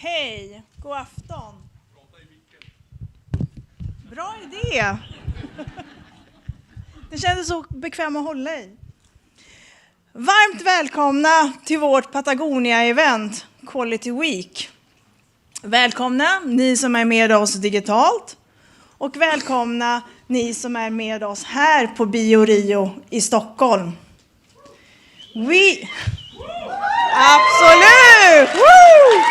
Hej, god afton. Bra idé. Det kändes så bekvämt att hålla i. Varmt välkomna till vårt Patagonia-event, Quality Week. Välkomna ni som är med oss digitalt och välkomna ni som är med oss här på Bio Rio i Stockholm. Absolut! Woo!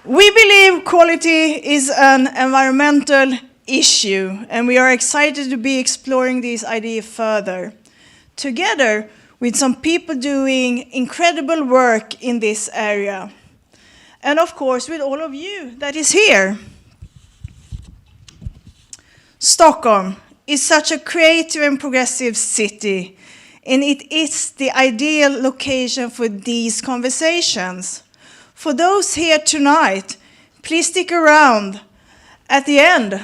We believe quality is an environmental issue, and we are excited to be exploring this idea further, together with some people doing incredible work in this area, and of course with all of you that is here. Stockholm is such a creative and progressive city, and it is the ideal location for these conversations. For those here tonight, please stick around at the end.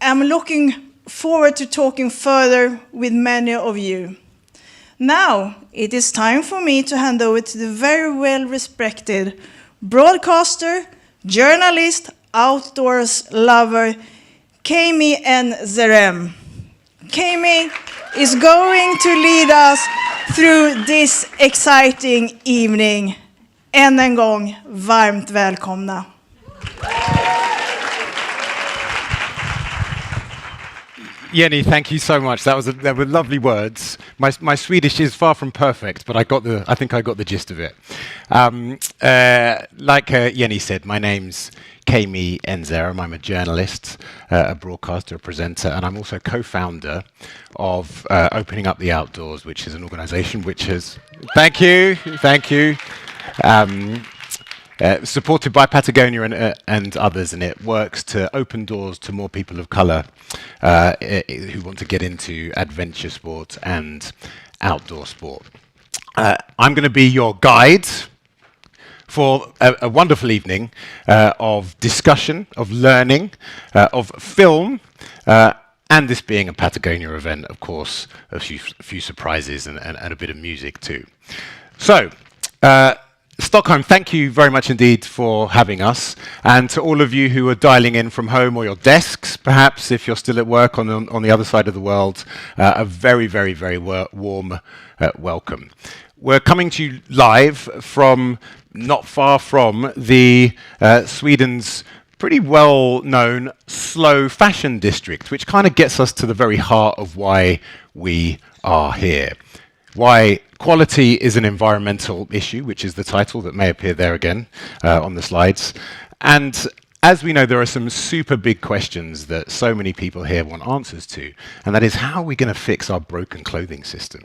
I'm looking forward to talking further with many of you. Now, it is time for me to hand over to the very well-respected broadcaster, journalist, outdoors lover, Keme Nzerem. Keme is going to lead us through this exciting evening. Än en gång, varmt välkomna. Jenny, thank you so much. They were lovely words. My Swedish is far from perfect, but I think I got the gist of it. Like Jenny said, my name's Keme Nzerem. I'm a journalist, a broadcaster, a presenter, and I'm also co-founder of Opening Up the Outdoors, which is an organisation which has... Thank you. Supported by Patagonia and others, and it works to open doors to more people of colour who want to get into adventure sport and outdoor sport. I'm going to be your guide for a wonderful evening of discussion, of learning, of film, and this being a Patagonia event, of course, a few surprises and a bit of music too. So, Stockholm, thank you very much indeed for having us. And to all of you who are dialing in from home or your desks, perhaps if you're still at work on the other side of the world, a very, very, very warm welcome. We're coming to you live from not far from the Sweden's pretty well-known slow fashion district, which kind of gets us to the very heart of why we are here. Why quality is an environmental issue, which is the title that may appear there again on the slides. And as we know, there are some super big questions that so many people here want answers to, and that is, how are we going to fix our broken clothing system?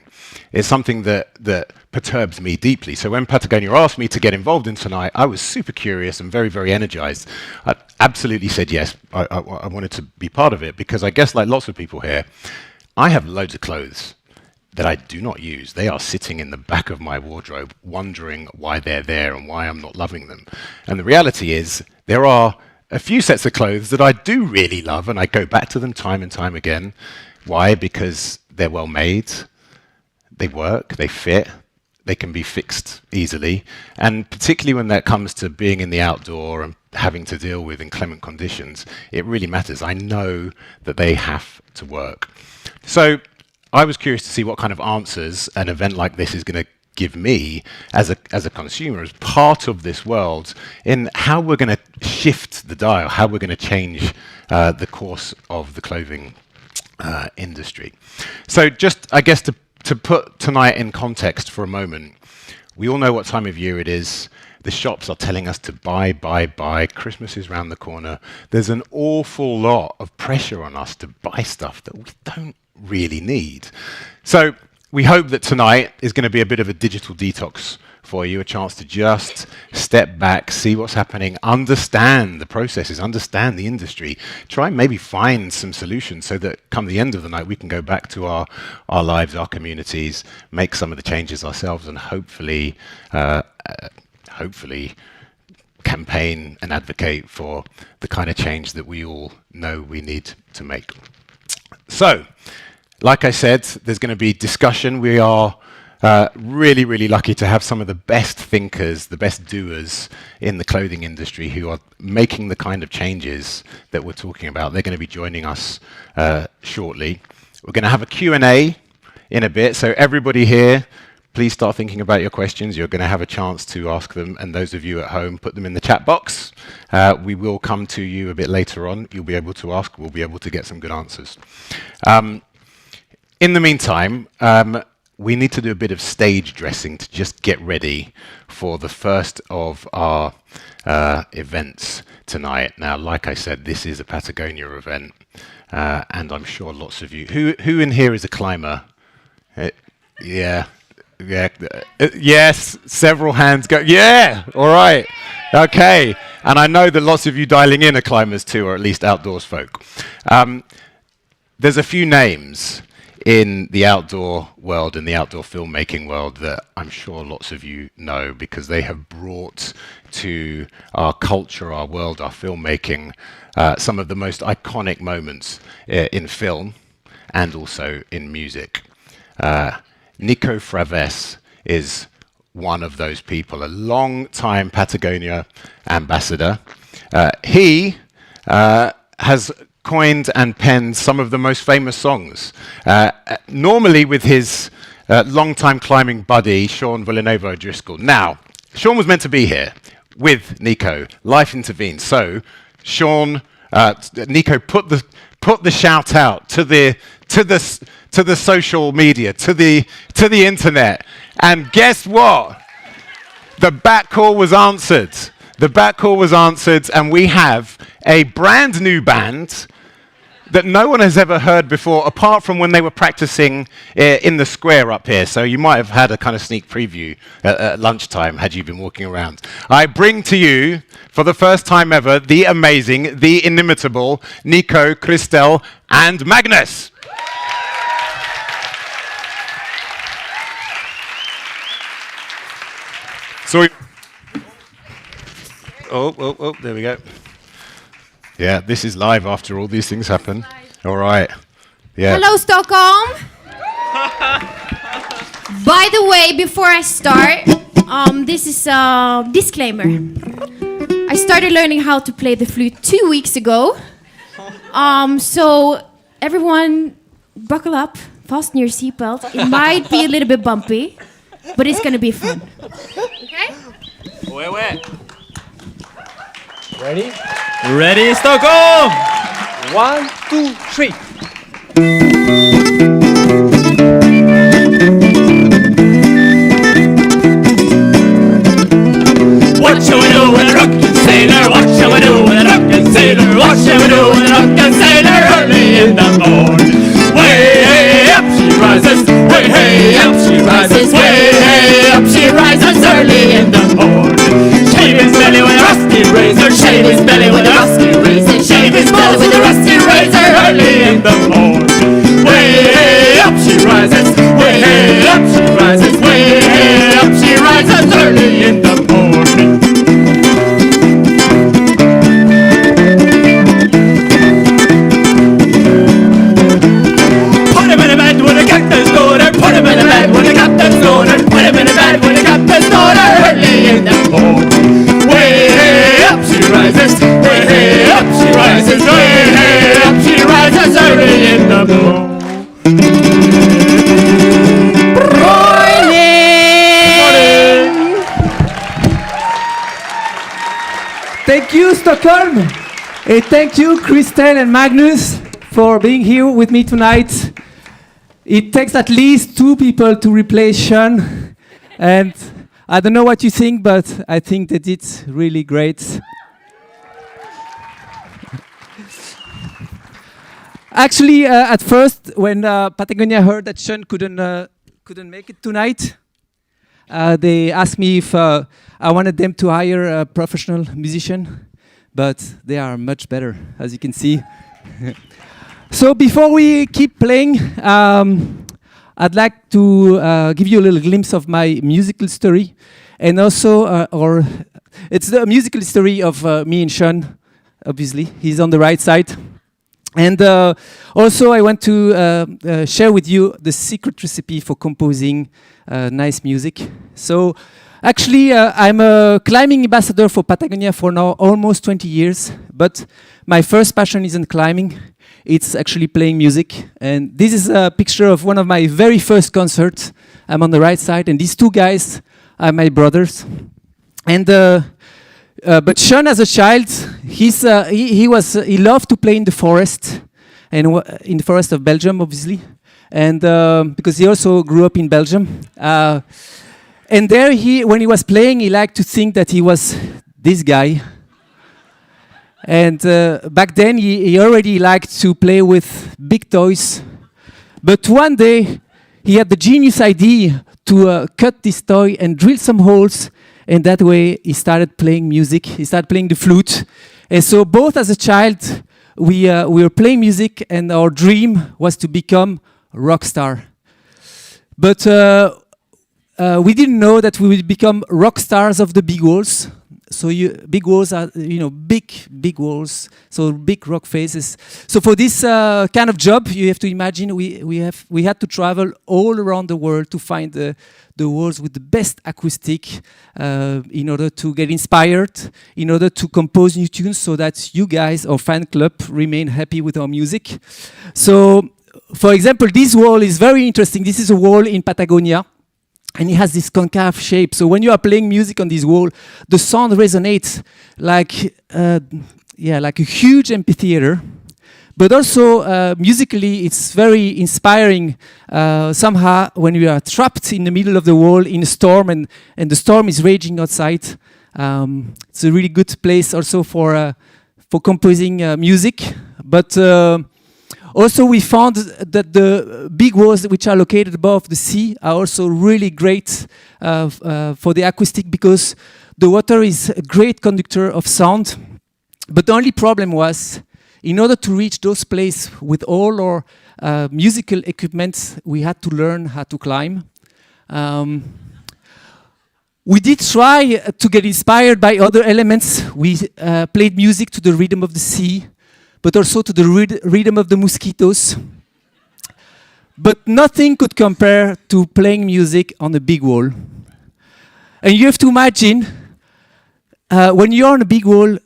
It's something that perturbs me deeply. So when Patagonia asked me to get involved in tonight, I was super curious and very, very energized. I absolutely said yes. I wanted to be part of it, because I guess, like lots of people here, I have loads of clothes that I do not use. They are sitting in the back of my wardrobe, wondering why they're there and why I'm not loving them. And the reality is, there are a few sets of clothes that I do really love, and I go back to them time and time again. Why? Because they're well made, they work, they fit, they can be fixed easily, and particularly when that comes to being in the outdoor and having to deal with inclement conditions, it really matters. I know that they have to work. So I was curious to see what kind of answers an event like this is going to give me as a consumer, as part of this world, in how we're going to shift the dial, how we're going to change the course of the clothing industry. So just, I guess, to put tonight in context for a moment, we all know what time of year it is. The shops are telling us to buy. Christmas is round the corner. There's an awful lot of pressure on us to buy stuff that we don't really need. So we hope that tonight is going to be a bit of a digital detox for you, a chance to just step back, see what's happening, understand the processes, understand the industry, try and maybe find some solutions so that come the end of the night we can go back to our lives, our communities, make some of the changes ourselves, and hopefully campaign and advocate for the kind of change that we all know we need to make. So, like I said, there's going to be discussion. We are Really, really lucky to have some of the best thinkers, the best doers in the clothing industry who are making the kind of changes that we're talking about. They're going to be joining us shortly. We're going to have a Q&A in a bit, so everybody here, please start thinking about your questions. You're going to have a chance to ask them, and those of you at home, put them in the chat box. We will come to you a bit later on. You'll be able to ask. We'll be able to get some good answers. In the meantime, we need to do a bit of stage dressing to just get ready for the first of our events tonight. Now, like I said, this is a Patagonia event, and I'm sure lots of you... Who in here is a climber? Yeah. Yes, several hands go. Yeah, all right. Okay. And I know that lots of you dialing in are climbers too, or at least outdoors folk. There's a few names in the outdoor world, in the outdoor filmmaking world, that I'm sure lots of you know, because they have brought to our culture, our world, our filmmaking, some of the most iconic moments in film and also in music. Nico Fraves is one of those people, a long-time Patagonia ambassador. He has coined and penned some of the most famous songs, normally with his long-time climbing buddy, Sean Villanova O'Driscoll. Now, Sean was meant to be here with Nico. Life intervened. So, Sean, Nico put the shout out to the social media, to the internet, and guess what? The back call was answered. The back call was answered, and we have a brand new band that no one has ever heard before, apart from when they were practicing in the square up here. So you might have had a kind of sneak preview at lunchtime had you been walking around. I bring to you, for the first time ever, the amazing, the inimitable Nico, Christel, and Magnus. Sorry. Oh, there we go. Yeah, this is live after all these things happen. All right. Yeah. Hello, Stockholm. By the way, before I start, this is a disclaimer. I started learning how to play the flute 2 weeks ago. So everyone, buckle up, fasten your seatbelt. It might be a little bit bumpy, but it's going to be fun. Okay? Wait. Ready? Ready, Stockholm! 1, 2, 3. What shall we do with a drunken sailor? What shall we do with a drunken sailor? What shall we do with a drunken sailor early in the morning? Way up she rises, way up she rises, way up she rises early in the morning. Shave his belly with a rusty razor, shave his belly with a rusty razor, shave his balls with a rusty razor early in the morning. Way up she rises, way up she rises, way up she rises early in the morning. Put him in a bed with a captain's daughter, put him in a bed with a captain's daughter, put him in a bed with a captain's daughter early in the morning. Way up she rises, way up she rises, way up she rises early in the morning. Thank you, Stockholm. And thank you, Christel and Magnus, for being here with me tonight. It takes at least 2 people to replace Sean. And I don't know what you think, but I think that it's really great. Actually, at first, when Patagonia heard that Sean couldn't make it tonight, they asked me if I wanted them to hire a professional musician, but they are much better, as you can see. So before we keep playing, I'd like to give you a little glimpse of my musical story, and also, it's the musical story of me and Sean. Obviously, he's on the right side. And also I want to share with you the secret recipe for composing nice music. So actually I'm a climbing ambassador for Patagonia for now almost 20 years, but my first passion isn't climbing, it's actually playing music. And this is a picture of one of my very first concerts. I'm on the right side, and these two guys are my brothers. And but Sean, as a child, he loved to play in the forest, and in the forest of Belgium, obviously, and because he also grew up in Belgium. And there, when he was playing, he liked to think that he was this guy. And back then, he already liked to play with big toys. But one day, he had the genius idea to cut this toy and drill some holes. And that way, he started playing music. He started playing the flute. And so both as a child, we were playing music, and our dream was to become a rock star. But we didn't know that we would become rock stars of the big walls. So big walls are, big walls, so big rock faces. So for this kind of job, you have to imagine we had to travel all around the world to find the walls with the best acoustic in order to get inspired, in order to compose new tunes, so that you guys, our fan club, remain happy with our music. So, for example, this wall is very interesting. This is a wall in Patagonia. And it has this concave shape. So when you are playing music on this wall, the sound resonates like a huge amphitheater. But also musically, it's very inspiring. Somehow, when you are trapped in the middle of the wall in a storm, and the storm is raging outside, it's a really good place also for composing music. But also, we found that the big walls, which are located above the sea, are also really great for the acoustic, because the water is a great conductor of sound. But the only problem was, in order to reach those places with all our musical equipment, we had to learn how to climb. We did try to get inspired by other elements. We played music to the rhythm of the sea, but also to the rhythm of the mosquitoes. But nothing could compare to playing music on a big wall. And you have to imagine, when you're on a big wall,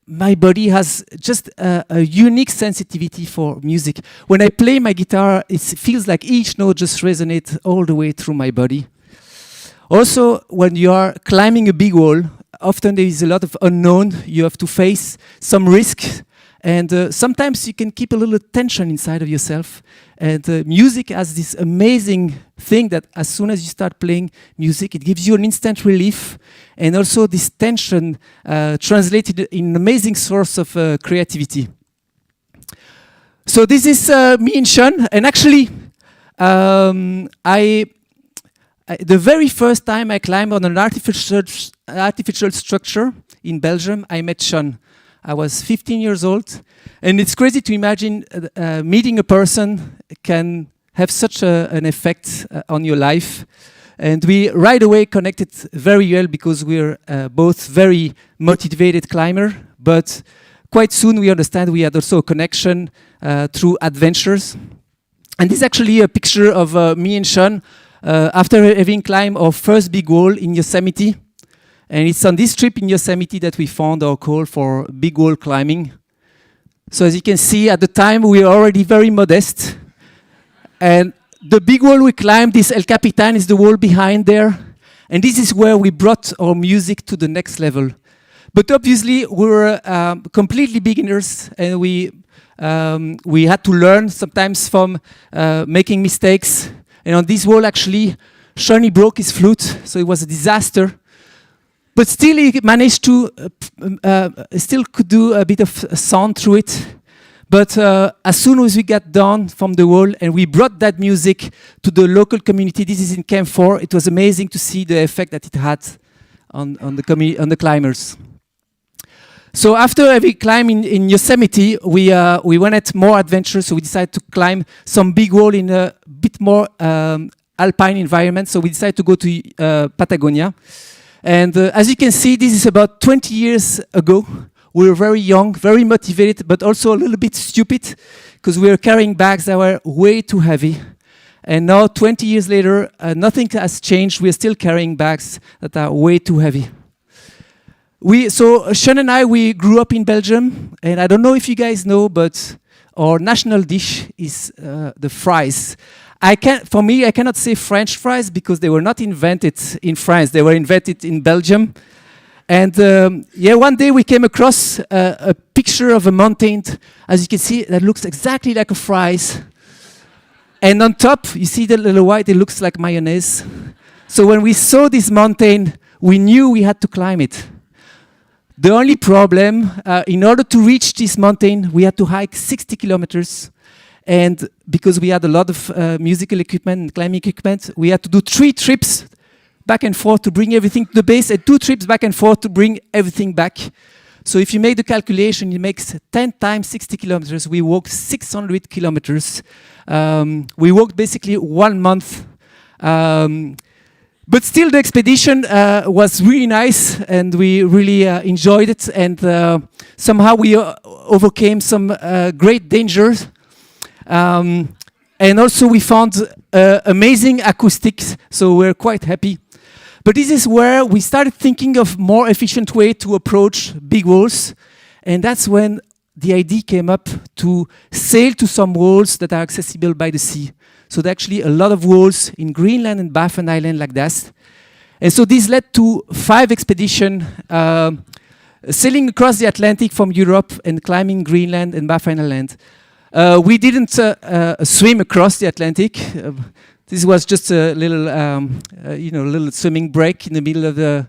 my body has just a unique sensitivity for music. When I play my guitar, it feels like each note just resonates all the way through my body. Also, when you are climbing a big wall, often there is a lot of unknown. You have to face some risk. And sometimes you can keep a little tension inside of yourself. And music has this amazing thing that as soon as you start playing music, it gives you an instant relief. And also this tension translated in an amazing source of creativity. So this is me and Sean. And actually, the very first time I climbed on an artificial structure in Belgium, I met Sean. I was 15 years old, and it's crazy to imagine meeting a person can have such an effect on your life. And we right away connected very well, because we're both very motivated climber, but quite soon we understand we had also a connection through adventures. And this is actually a picture of me and Sean after having climbed our first big wall in Yosemite. And it's on this trip in Yosemite that we found our call for big wall climbing. So as you can see, at the time we were already very modest. And the big wall we climbed, this El Capitan, is the wall behind there. And this is where we brought our music to the next level. But obviously we were completely beginners, and we had to learn sometimes from making mistakes. And on this wall, actually, Shawnee broke his flute, so it was a disaster. But still, he managed to, still could do a bit of sound through it. But as soon as we got down from the wall and we brought that music to the local community, this is in Camp 4, it was amazing to see the effect that it had on the climbers. So after every climb in Yosemite, we went at more adventures. So we decided to climb some big wall in a bit more alpine environment. So we decided to go to Patagonia. And as you can see, this is about 20 years ago. We were very young, very motivated, but also a little bit stupid because we were carrying bags that were way too heavy. And now, 20 years later, nothing has changed. We're still carrying bags that are way too heavy. So Sean and I, we grew up in Belgium, and I don't know if you guys know, but our national dish is the fries. For me, I cannot say French fries because they were not invented in France. They were invented in Belgium. And one day we came across a picture of a mountain, as you can see, that looks exactly like a fries. And on top, you see the little white, it looks like mayonnaise. So when we saw this mountain, we knew we had to climb it. The only problem, in order to reach this mountain, we had to hike 60 kilometers. And because we had a lot of musical equipment and climbing equipment, we had to do 3 trips back and forth to bring everything to the base, and 2 trips back and forth to bring everything back. So if you make the calculation, it makes 10 times 60 kilometers. We walked 600 kilometers. We walked basically 1 month. But still, the expedition was really nice, and we really enjoyed it. And somehow we overcame some great dangers. And also we found amazing acoustics, so we're quite happy. But this is where we started thinking of more efficient way to approach big walls. And that's when the idea came up to sail to some walls that are accessible by the sea. So there are actually a lot of walls in Greenland and Baffin Island like that. And so this led to 5 expeditions sailing across the Atlantic from Europe and climbing Greenland and Baffin Island. We didn't swim across the Atlantic. This was just a little, little swimming break in the middle of the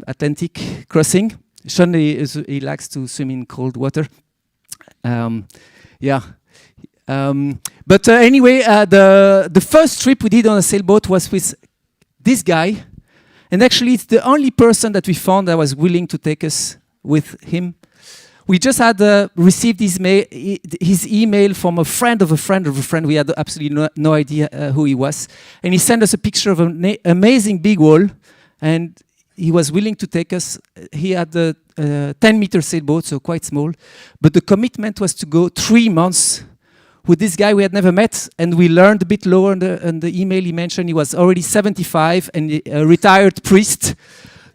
Atlantic crossing. Sean, he likes to swim in cold water. But anyway, the first trip we did on a sailboat was with this guy. And actually, it's the only person that we found that was willing to take us with him. We just had received his email from a friend of a friend of a friend. We had absolutely no idea who he was. And he sent us a picture of an amazing big wall. And he was willing to take us. He had a 10-meter sailboat, so quite small. But the commitment was to go 3 months with this guy we had never met. And we learned a bit lower in the email he mentioned he was already 75 and a retired priest.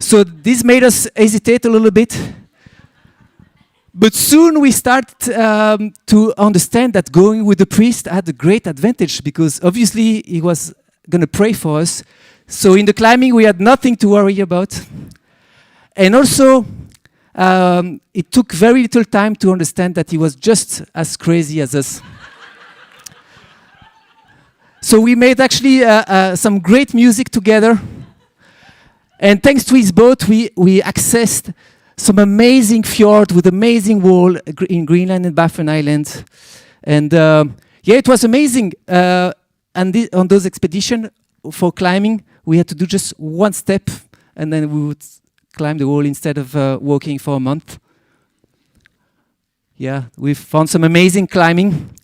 So this made us hesitate a little bit. But soon we started to understand that going with the priest had a great advantage because obviously he was going to pray for us. So in the climbing we had nothing to worry about. And also it took very little time to understand that he was just as crazy as us. So we made actually some great music together. And thanks to his boat we accessed some amazing fjord with amazing wall in Greenland and Baffin Island. And it was amazing. And on those expeditions for climbing, we had to do just 1 step and then we would climb the wall instead of walking for a month. Yeah, we found some amazing climbing.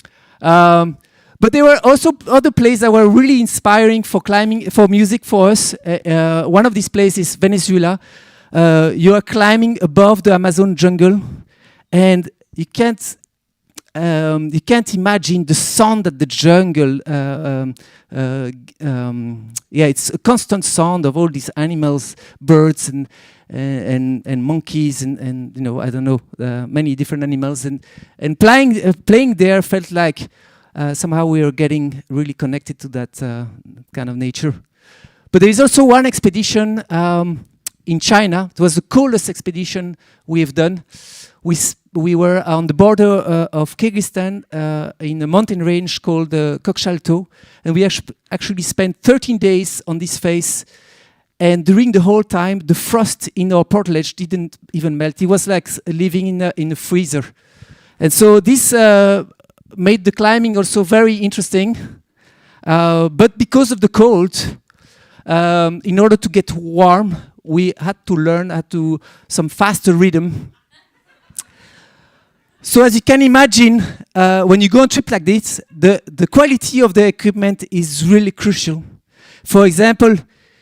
But there were also other places that were really inspiring for climbing, for music for us. One of these places is Venezuela. You are climbing above the Amazon jungle, and you can't imagine the sound that the jungle. It's a constant sound of all these animals, birds and monkeys and I don't know many different animals and playing there felt like somehow we were getting really connected to that kind of nature. But there is also one expedition. In China, it was the coldest expedition we have done. We were on the border of Kyrgyzstan in a mountain range called Kokshalto, and we actually spent 13 days on this face. And during the whole time, the frost in our portalage didn't even melt. It was like living in a freezer. And so this made the climbing also very interesting. But because of the cold, in order to get warm, we had to learn some faster rhythm. So as you can imagine, when you go on a trip like this, the quality of the equipment is really crucial. For example,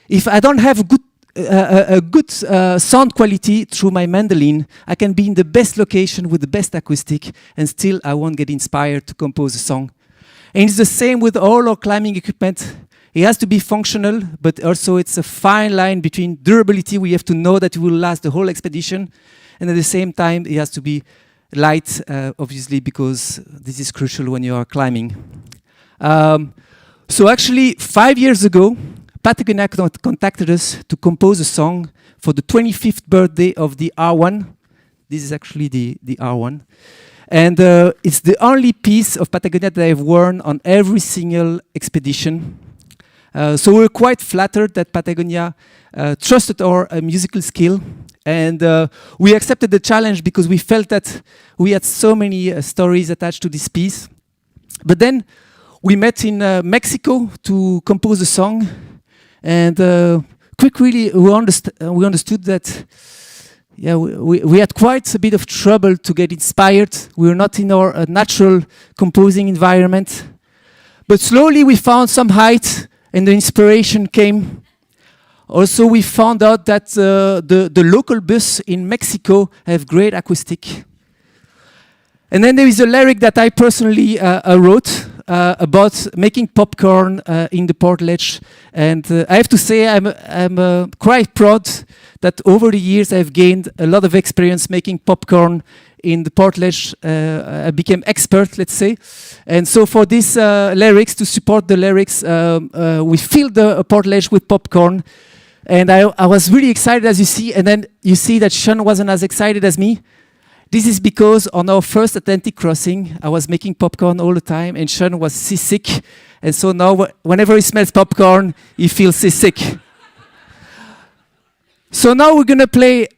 if I don't have a good sound quality through my mandolin, I can be in the best location with the best acoustic, and still I won't get inspired to compose a song. And it's the same with all our climbing equipment. It has to be functional, but also it's a fine line between durability. We have to know that it will last the whole expedition, and at the same time, it has to be light, obviously, because this is crucial when you are climbing. So actually, 5 years ago, Patagonia contacted us to compose a song for the 25th birthday of the R1. This is actually the R1. And it's the only piece of Patagonia that I've worn on every single expedition. So we're quite flattered that Patagonia trusted our musical skill. And we accepted the challenge because we felt that we had so many stories attached to this piece. But then we met in Mexico to compose a song. And quickly we understood that we had quite a bit of trouble to get inspired. We were not in our natural composing environment. But slowly we found some height and the inspiration came. Also, we found out that the local bus in Mexico have great acoustic. And then there is a lyric that I personally wrote about making popcorn in the portage. And I have to say I'm quite proud that over the years I've gained a lot of experience making popcorn in the portage. I became expert, let's say. And so for these lyrics, to support the lyrics, we filled the portage with popcorn. And I was really excited, as you see. And then you see that Sean wasn't as excited as me. This is because on our first Atlantic crossing, I was making popcorn all the time, and Sean was seasick. And so now, whenever he smells popcorn, he feels seasick. So now we're going to play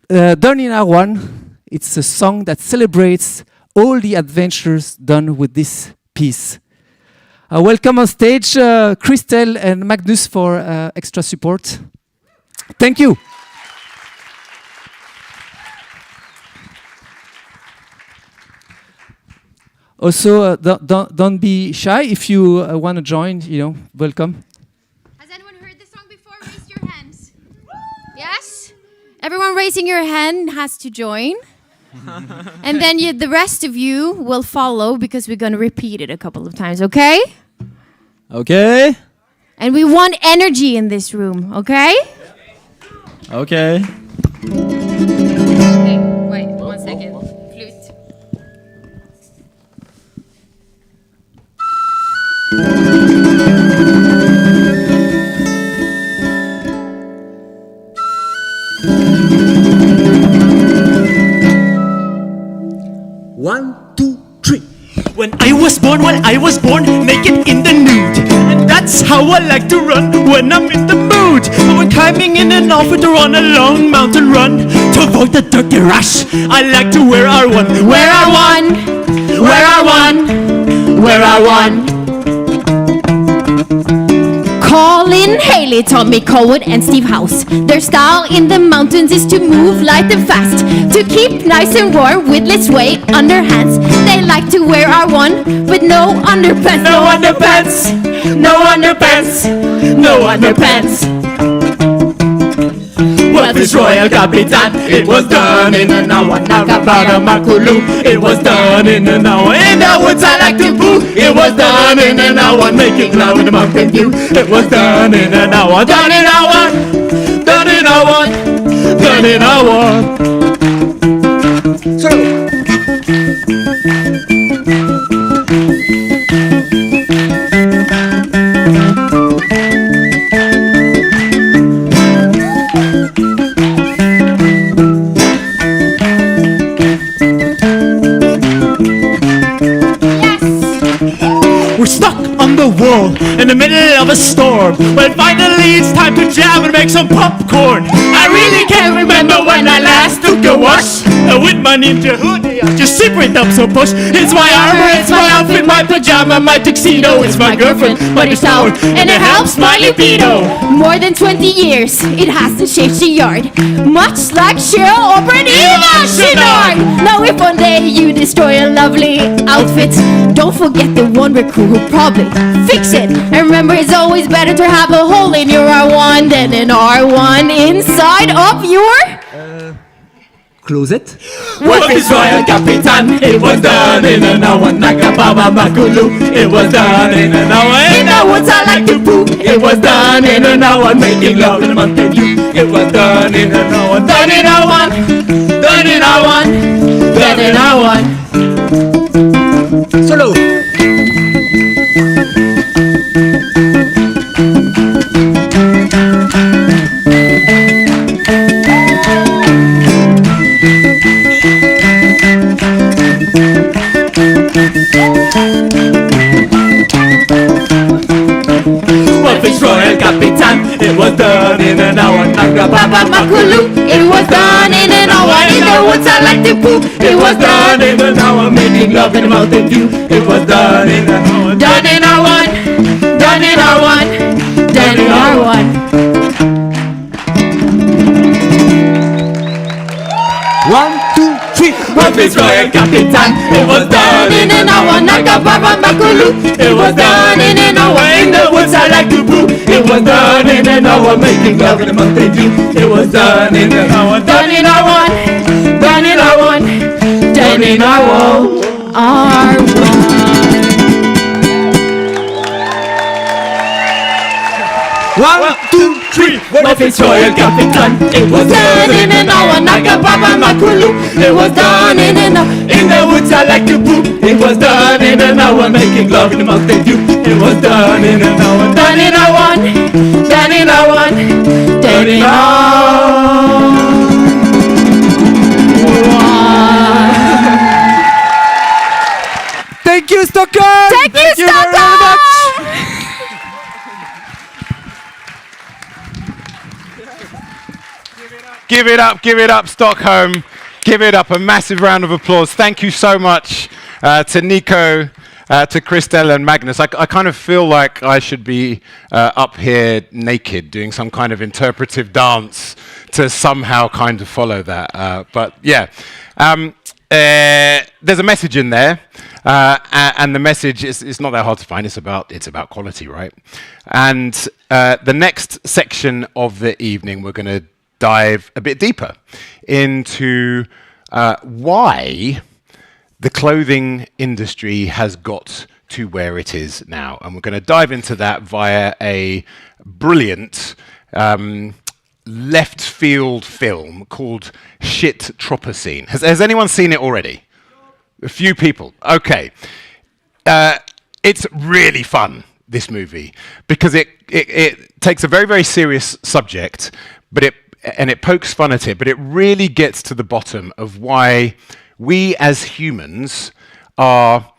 Done in R1. It's a song that celebrates all the adventures done with this piece. Welcome on stage, Christelle and Magnus for extra support. Thank you. Also, don't be shy. If you want to join, welcome. Has anyone heard this song before? Raise your hands. Yes? Everyone raising your hand has to join. And then the rest of you will follow because we're going to repeat it a couple of times, okay? Okay. And we want energy in this room, okay? Okay. Okay, wait 1 second. Flute. One, two, three. When I was born, naked in the nude. And that's how I like to run when I'm in the mood. But when climbing in an outfit or on a long mountain run, to avoid the dirty rush, I like to wear R1. Wear R1. Wear R1. Wear R1. Colin Haley, Tommy Colwood, and Steve House. Their style in the mountains is to move light and fast, to keep nice and warm with less weight underhands. They like to wear R1, but no underpants. No underpants. No underpants. No underpants. Well, this Royal Capitan, it was done in an hour. Nagabara Makulu, it was done in an hour. In the woods I like to poo, it was done in an hour. Making love in the mountain view, it was done in an hour. Done in hour, done in hour, done in hour. So. The wall in the middle of a storm. When finally it's time to jam and make some popcorn. I really can't remember when I last took a wash. With my ninja hoodie, I just zip it up so push. It's my armor, it's my outfit, my pajama, my tuxedo. It's my girlfriend, my tower, and it helps my libido. More than 20 years, it hasn't changed a yard. Much like Cheryl or Eva Chenard. Now if one day you destroy a lovely outfit, don't forget the Wonder Crew who probably fix it. And remember, it's always better to have a hole in your R1 than an R1 inside of your closet. What is Royal Capitan? It was done in an hour. Nakababa Makulu. It was done in an hour. In the woods I like to poo. It was done in an hour. Making love in a Mountain Dew. It was done in an hour. Done in a one. Done in a one. Done in a one. Solo. Royal Capitan, it was done in an hour. Baba Makulu, it was done in an hour. In the woods I like to poop. It was done in an hour. Making love in a Mountain Dew. It was done in an hour. Done in our one. Done in our one. Done in our one. 1, 2, 3. What is Royal Capitan? It was done in an hour. Nakababa Makulu. It was done in an hour. In the woods I like to poo. It was done in an hour. Making love in a Mountain Dew. It was done in an hour. Done in our one. Done in our one. Done in our one. Our one. 1, 2, 3. What is Royal Capitan? It was done in an hour. Nakababa Makulu. It was done in an hour. In the woods I like to poo. It was done in an hour. Making love in a Mountain Dew. It was done in an hour. Done in our one. Done in our one. Done in our one. Thank you, Stockholm. Thank you, Stockholm. Give it up, Stockholm. Give it up, a massive round of applause. Thank you so much to Nico, to Christelle and Magnus. I kind of feel like I should be up here naked doing some kind of interpretive dance to somehow kind of follow that. But yeah, there's a message in there. And the message is not that hard to find. It's about quality, right? And the next section of the evening, we're going to dive a bit deeper into why the clothing industry has got to where it is now. And we're going to dive into that via a brilliant left field film called Shitthropocene. Has anyone seen it already? A few people. Okay. It's really fun, this movie, because it takes a very, very serious subject, but it pokes fun at it, but it really gets to the bottom of why we as humans are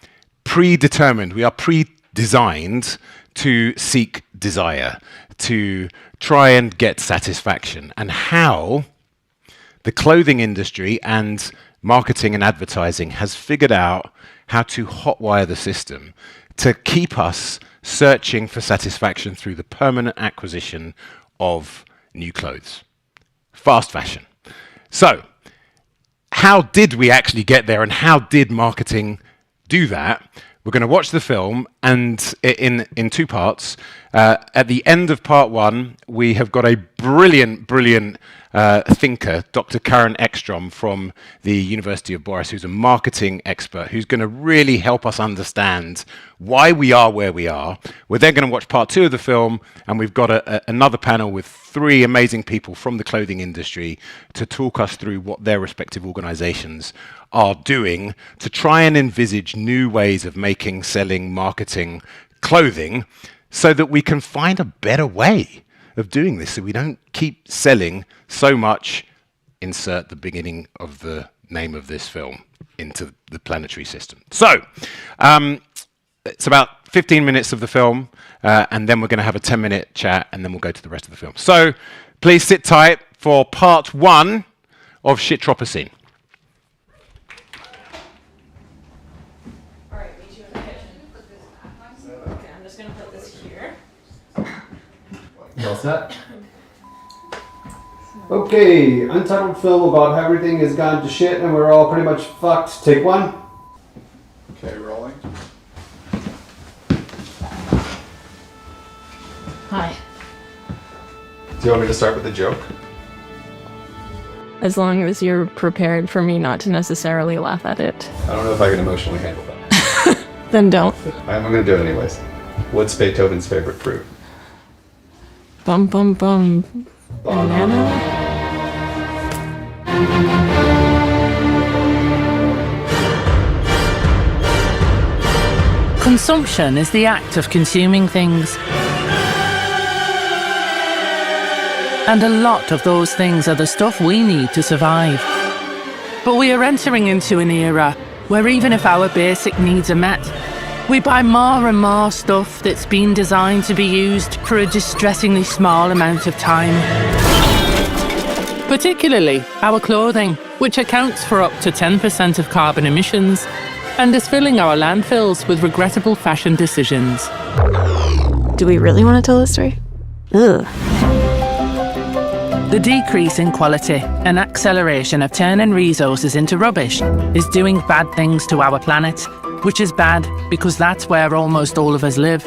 predetermined, we are pre-designed to seek desire, to try and get satisfaction, and how the clothing industry and marketing and advertising has figured out how to hotwire the system to keep us searching for satisfaction through the permanent acquisition of new clothes. Fast fashion. So, how did we actually get there, and how did marketing do that? We're going to watch the film, and in two parts. At the end of part one, we have got a brilliant thinker, Dr. Karin Ekstrom from the University of Boris, who's a marketing expert, who's going to really help us understand why we are where we are. We're then going to watch part two of the film, and we've got another panel with three amazing people from the clothing industry to talk us through what their respective organizations are doing to try and envisage new ways of making, selling, marketing clothing so that we can find a better way of doing this, so we don't keep selling so much, insert the beginning of the name of this film, into the planetary system. So, it's about 15 minutes of the film, and then we're going to have a 10-minute chat, and then we'll go to the rest of the film. So, please sit tight for part one of Shitthropocene. just gonna put this here. All set? Okay, untitled film about how everything has gone to shit and we're all pretty much fucked. Take one. Okay, rolling. Hi. Do you want me to start with a joke? As long as you're prepared for me not to necessarily laugh at it. I don't know if I can emotionally handle that. Then don't. I'm gonna do it anyways. What's Beethoven's favorite fruit? Bum bum bum. Banana? Consumption is the act of consuming things. And a lot of those things are the stuff we need to survive. But we are entering into an era where even if our basic needs are met, we buy more and more stuff that's been designed to be used for a distressingly small amount of time. Particularly our clothing, which accounts for up to 10% of carbon emissions and is filling our landfills with regrettable fashion decisions. Do we really want to tell this story? Ugh. The decrease in quality and acceleration of turning resources into rubbish is doing bad things to our planet, which is bad because that's where almost all of us live.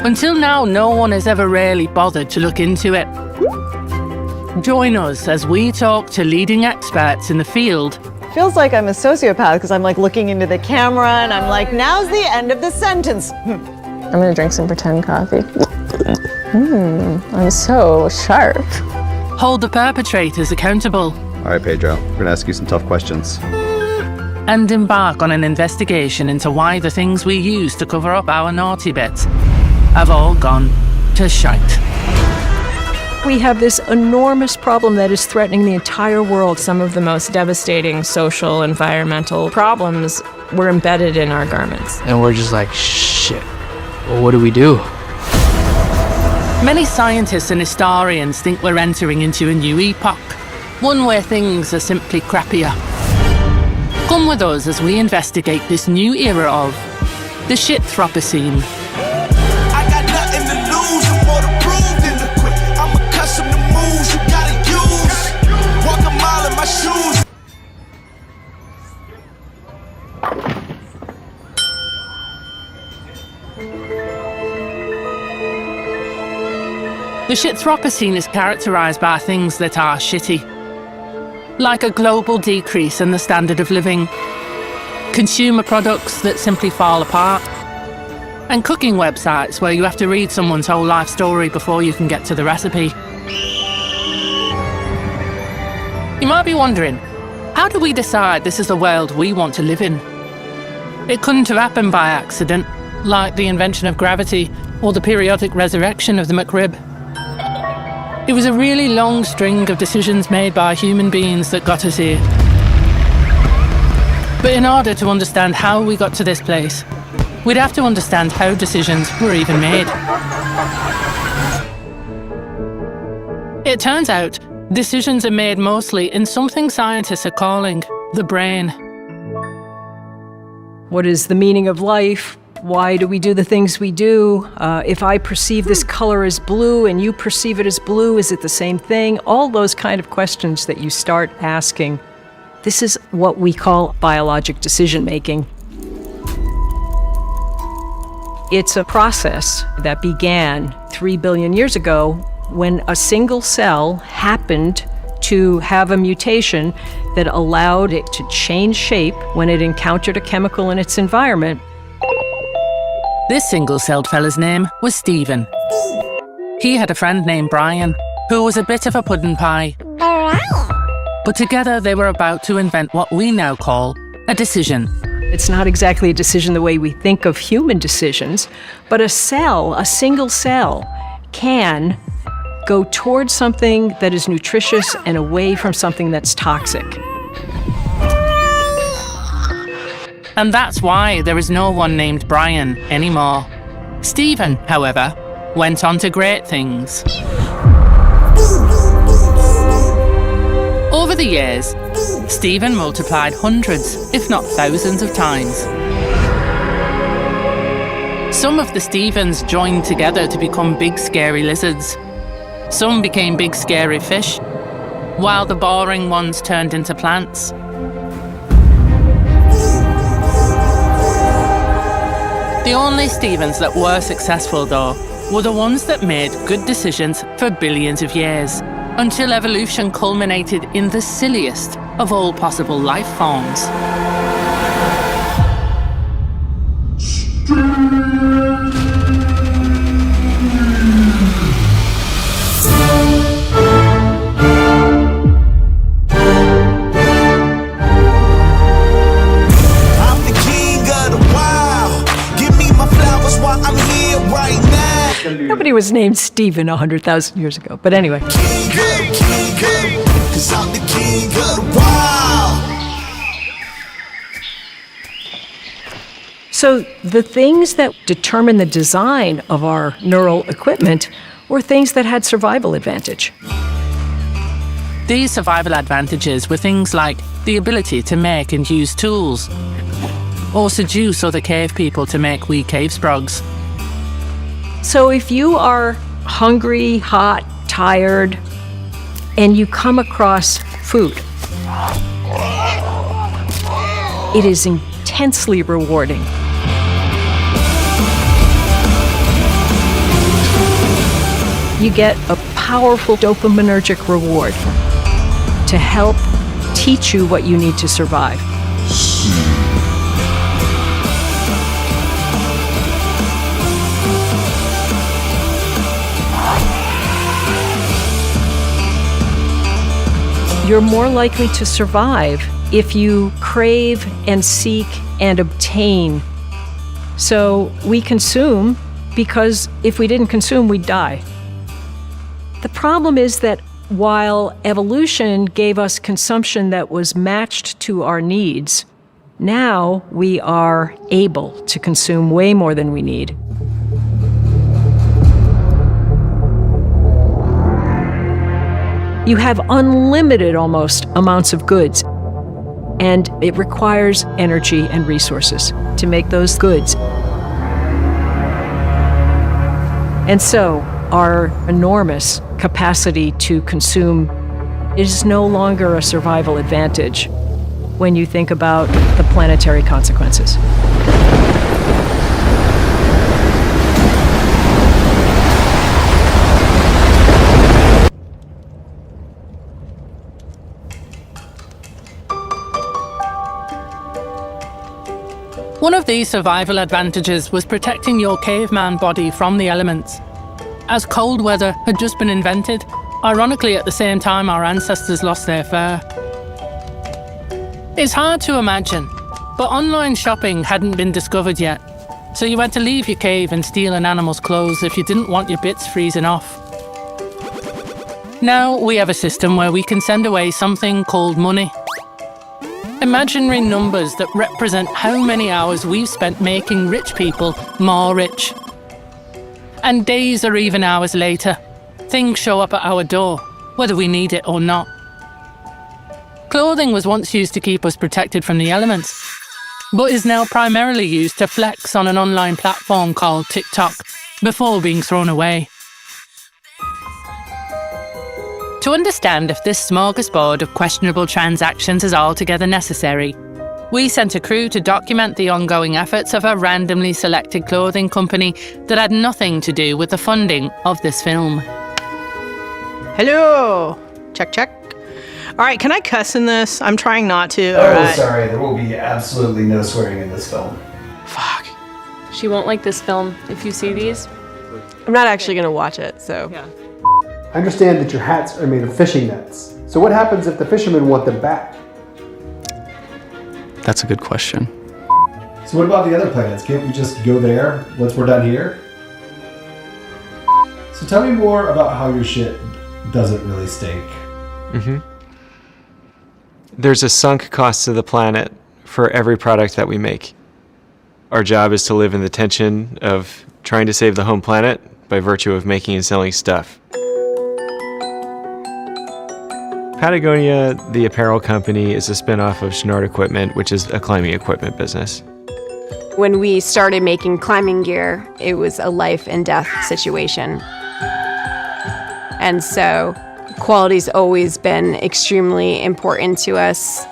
Until now, no one has ever really bothered to look into it. Join us as we talk to leading experts in the field. Feels like I'm a sociopath because I'm like looking into the camera and I'm like, now's the end of the sentence. I'm gonna drink some pretend coffee. I'm so sharp. Hold the perpetrators accountable. All right, Pedro, we're gonna ask you some tough questions. And embark on an investigation into why the things we use to cover up our naughty bits have all gone to shite. We have this enormous problem that is threatening the entire world. Some of the most devastating social, environmental problems were embedded in our garments. And we're just like, shit, well, what do we do? Many scientists and historians think we're entering into a new epoch, one where things are simply crappier. Come with us as we investigate this new era of the Shitthropocene. I got nothing to lose, I'm more to prove than to quit. I'm accustomed to moves you gotta use. Walk a mile in my shoes. The Shitthropocene is characterised by things that are shitty, like a global decrease in the standard of living, consumer products that simply fall apart, and cooking websites where you have to read someone's whole life story before you can get to the recipe. You might be wondering, how do we decide this is the world we want to live in? It couldn't have happened by accident, like the invention of gravity or the periodic resurrection of the McRib. It was a really long string of decisions made by human beings that got us here. But in order to understand how we got to this place, we'd have to understand how decisions were even made. It turns out, decisions are made mostly in something scientists are calling the brain. What is the meaning of life? Why do we do the things we do? If I perceive this color as blue and you perceive it as blue, is it the same thing? All those kind of questions that you start asking. This is what we call biologic decision making. It's a process that began 3 billion years ago when a single cell happened to have a mutation that allowed it to change shape when it encountered a chemical in its environment. This single-celled fella's name was Stephen. He had a friend named Brian, who was a bit of a pudding pie. But together they were about to invent what we now call a decision. It's not exactly a decision the way we think of human decisions, but a cell, a single cell, can go towards something that is nutritious and away from something that's toxic. And that's why there is no one named Brian anymore. Stephen, however, went on to great things. Over the years, Stephen multiplied hundreds, if not thousands of times. Some of the Stevens joined together to become big scary lizards. Some became big scary fish, while the boring ones turned into plants. The only Stevens that were successful, though, were the ones that made good decisions for billions of years, until evolution culminated in the silliest of all possible life forms. Nobody was named Stephen 100,000 years ago, but anyway. So the things that determine the design of our neural equipment were things that had survival advantage. These survival advantages were things like the ability to make and use tools, or seduce other cave people to make wee cave sprogs. So if you are hungry, hot, tired, and you come across food, it is intensely rewarding. You get a powerful dopaminergic reward to help teach you what you need to survive. You're more likely to survive if you crave and seek and obtain. So we consume because if we didn't consume, we'd die. The problem is that while evolution gave us consumption that was matched to our needs, now we are able to consume way more than we need. You have unlimited, almost, amounts of goods, and it requires energy and resources to make those goods. And so, our enormous capacity to consume is no longer a survival advantage when you think about the planetary consequences. One of these survival advantages was protecting your caveman body from the elements. As cold weather had just been invented, ironically at the same time our ancestors lost their fur. It's hard to imagine, but online shopping hadn't been discovered yet, so you had to leave your cave and steal an animal's clothes if you didn't want your bits freezing off. Now we have a system where we can send away something called money. Imaginary numbers that represent how many hours we've spent making rich people more rich. And days or even hours later, things show up at our door, whether we need it or not. Clothing was once used to keep us protected from the elements, but is now primarily used to flex on an online platform called TikTok before being thrown away. To understand if this smorgasbord of questionable transactions is altogether necessary, we sent a crew to document the ongoing efforts of a randomly selected clothing company that had nothing to do with the funding of this film. Hello! Check, check. All right, can I cuss in this? I'm trying not to. Oh, right. sorry, there will be absolutely no swearing in this film. Fuck. She won't like this film if you see these. I'm not actually going to watch it, so. Yeah. I understand that your hats are made of fishing nets. So what happens if the fishermen want them back? That's a good question. So what about the other planets? Can't we just go there once we're done here? So tell me more about how your shit doesn't really stink. There's a sunk cost to the planet for every product that we make. Our job is to live in the tension of trying to save the home planet by virtue of making and selling stuff. Patagonia, the apparel company, is a spin-off of Naturkompaniet, which is a climbing equipment business. When we started making climbing gear, it was a life and death situation. And so quality's always been extremely important to us.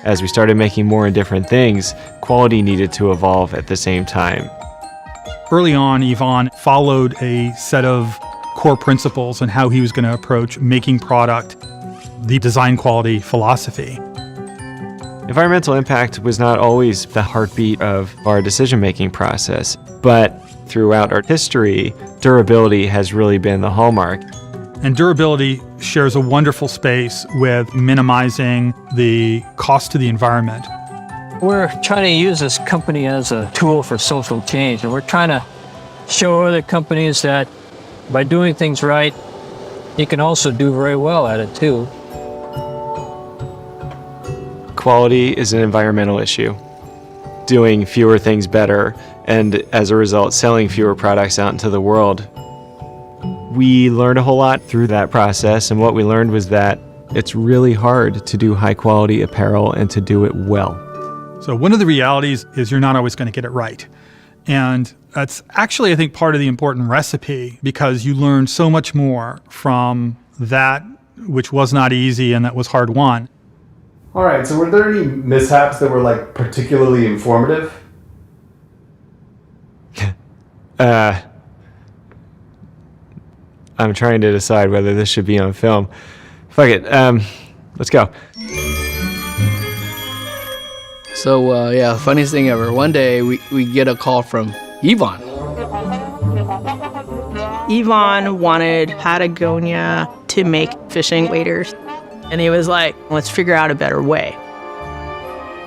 As we started making more and different things, quality needed to evolve at the same time. Early on, Ivan followed a set of core principles and how he was going to approach making product, the design quality philosophy. Environmental impact was not always the heartbeat of our decision-making process, but throughout our history, durability has really been the hallmark. And durability shares a wonderful space with minimizing the cost to the environment. We're trying to use this company as a tool for social change, and we're trying to show other companies that by doing things right, you can also do very well at it too. Quality is an environmental issue. Doing fewer things better, and as a result, selling fewer products out into the world. We learned a whole lot through that process, and what we learned was that it's really hard to do high quality apparel and to do it well. So one of the realities is you're not always going to get it right. And that's actually, I think, part of the important recipe, because you learn so much more from that which was not easy and that was hard won. All right, so were there any mishaps that were like particularly informative? I'm trying to decide whether this should be on film. Fuck it, let's go. So, yeah, funniest thing ever. One day, we get a call from Ivan. Ivan wanted Patagonia to make fishing waders. And he was like, let's figure out a better way.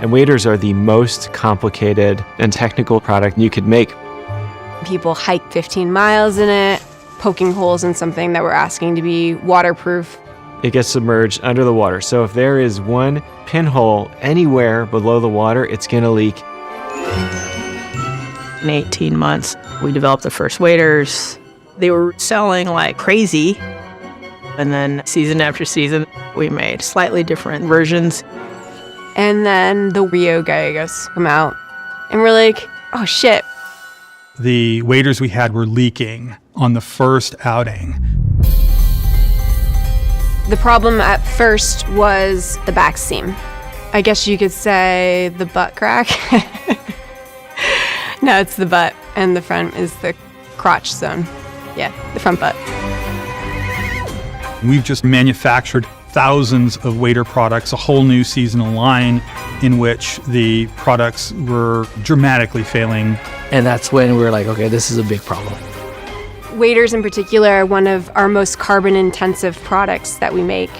And waders are the most complicated and technical product you could make. People hike 15 miles in it, poking holes in something that we're asking to be waterproof. It gets submerged under the water. So if there is one pinhole anywhere below the water, it's gonna leak. In 18 months, we developed the first waders. They were selling like crazy. And then season after season, we made slightly different versions. And then the Rio Gallegos come out. And we're like, oh shit. The waders we had were leaking on the first outing. The problem at first was the back seam. I guess you could say the butt crack. No, it's the butt, and the front is the crotch zone. Yeah, the front butt. We've just manufactured thousands of wader products, a whole new seasonal line in which the products were dramatically failing. And that's when we were like, okay, this is a big problem. Waders in particular are one of our most carbon-intensive products that we make.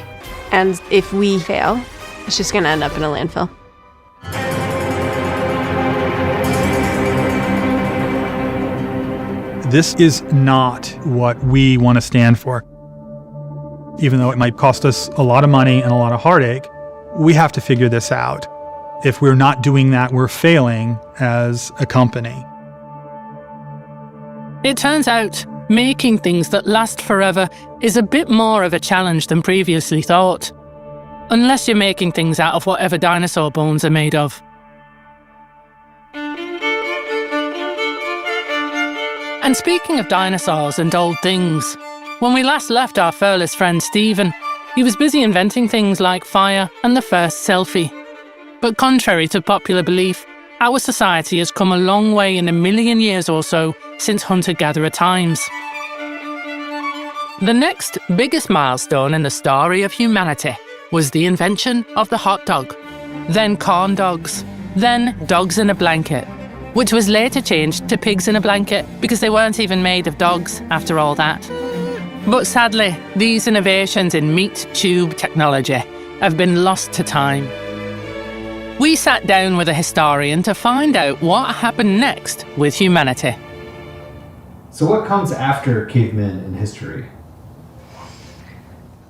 And if we fail, it's just going to end up in a landfill. This is not what we want to stand for. Even though it might cost us a lot of money and a lot of heartache, we have to figure this out. If we're not doing that, we're failing as a company. It turns out making things that last forever is a bit more of a challenge than previously thought. Unless you're making things out of whatever dinosaur bones are made of. And speaking of dinosaurs and old things, when we last left our furless friend Stephen, he was busy inventing things like fire and the first selfie. But contrary to popular belief, our society has come a long way in 1 million years or so since hunter-gatherer times. The next biggest milestone in the story of humanity was the invention of the hot dog, then corn dogs, then dogs in a blanket, which was later changed to pigs in a blanket because they weren't even made of dogs after all that. But sadly, these innovations in meat tube technology have been lost to time. We sat down with a historian to find out what happened next with humanity. So what comes after cavemen in history?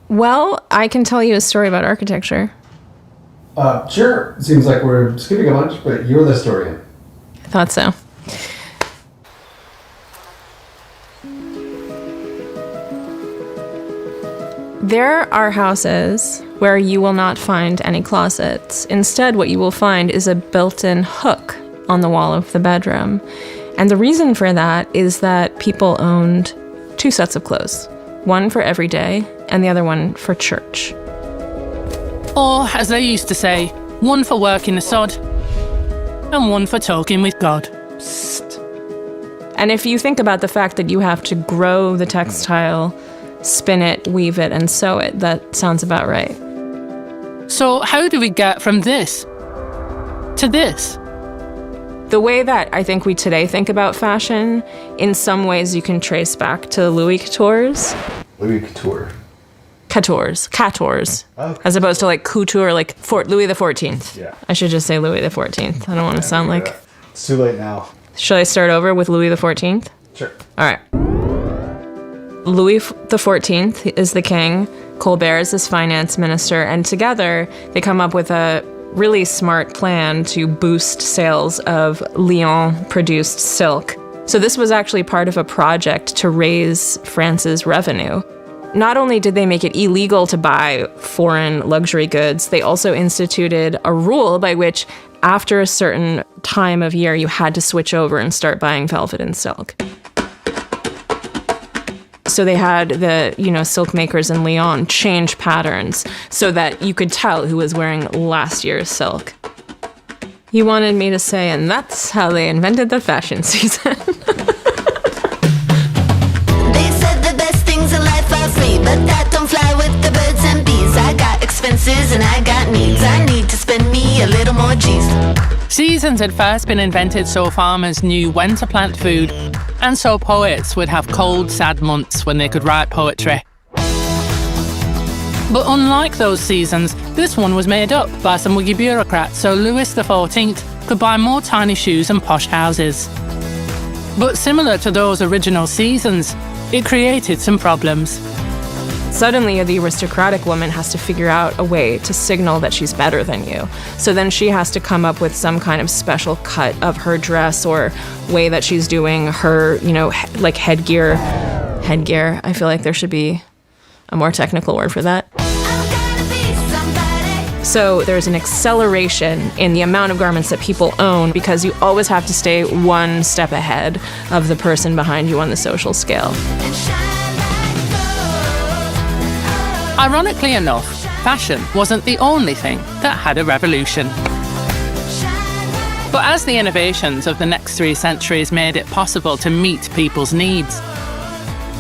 Well, I can tell you a story about architecture. Sure. Seems like we're skipping a bunch, but you're the historian. I thought so. There are houses where you will not find any closets. Instead, what you will find is a built-in hook on the wall of the bedroom. And the reason for that is that people owned 2 sets of clothes, one for every day and the other one for church. Or, as they used to say, one for working the sod and one for talking with God. Psst. And if you think about the fact that you have to grow the textile, spin it, weave it, and sew it, that sounds about right. So how do we get from this to this? The way that I think we today think about fashion, in some ways you can trace back to Louis Couture's. Louis Couture. Couture's, as opposed to like couture, like Louis XIV. Yeah. I should just say Louis XIV. I don't want to sound like... It's too late now. Should I start over with Louis XIV? Sure. All right. Louis XIV is the king, Colbert is his finance minister, and together they come up with a really smart plan to boost sales of Lyon-produced silk. So this was actually part of a project to raise France's revenue. Not only did they make it illegal to buy foreign luxury goods, they also instituted a rule by which after a certain time of year, you had to switch over and start buying velvet and silk. So they had the, silk makers in Lyon change patterns so that you could tell who was wearing last year's silk. You wanted me to say, and that's how they invented the fashion season. They said the best things in life are free, but that don't fly with the birds and bees. I got expenses and I got needs. I need to spend me a little more G's. Seasons had first been invented so farmers knew when to plant food, and so poets would have cold, sad months when they could write poetry. But unlike those seasons, this one was made up by some wiggy bureaucrats so Louis XIV could buy more tiny shoes and posh houses. But similar to those original seasons, it created some problems. Suddenly, the aristocratic woman has to figure out a way to signal that she's better than you. So then she has to come up with some kind of special cut of her dress or way that she's doing her, like headgear. Headgear. I feel like there should be a more technical word for that. So there's an acceleration in the amount of garments that people own because you always have to stay one step ahead of the person behind you on the social scale. Ironically enough, fashion wasn't the only thing that had a revolution. But as the innovations of the next 3 centuries made it possible to meet people's needs,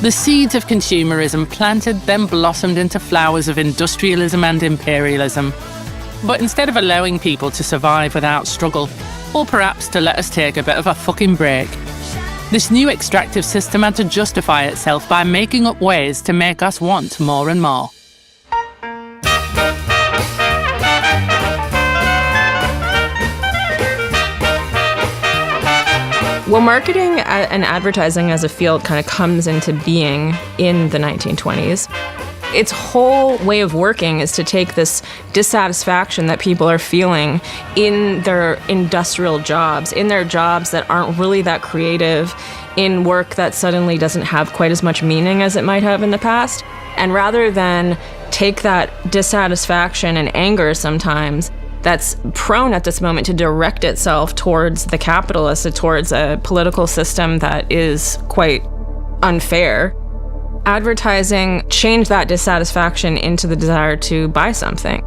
the seeds of consumerism planted then blossomed into flowers of industrialism and imperialism. But instead of allowing people to survive without struggle, or perhaps to let us take a bit of a fucking break, this new extractive system had to justify itself by making up ways to make us want more and more. Well, marketing and advertising as a field kind of comes into being in the 1920s. Its whole way of working is to take this dissatisfaction that people are feeling in their industrial jobs, in their jobs that aren't really that creative, in work that suddenly doesn't have quite as much meaning as it might have in the past. And rather than take that dissatisfaction and anger sometimes that's prone at this moment to direct itself towards the capitalists, towards a political system that is quite unfair, advertising changed that dissatisfaction into the desire to buy something.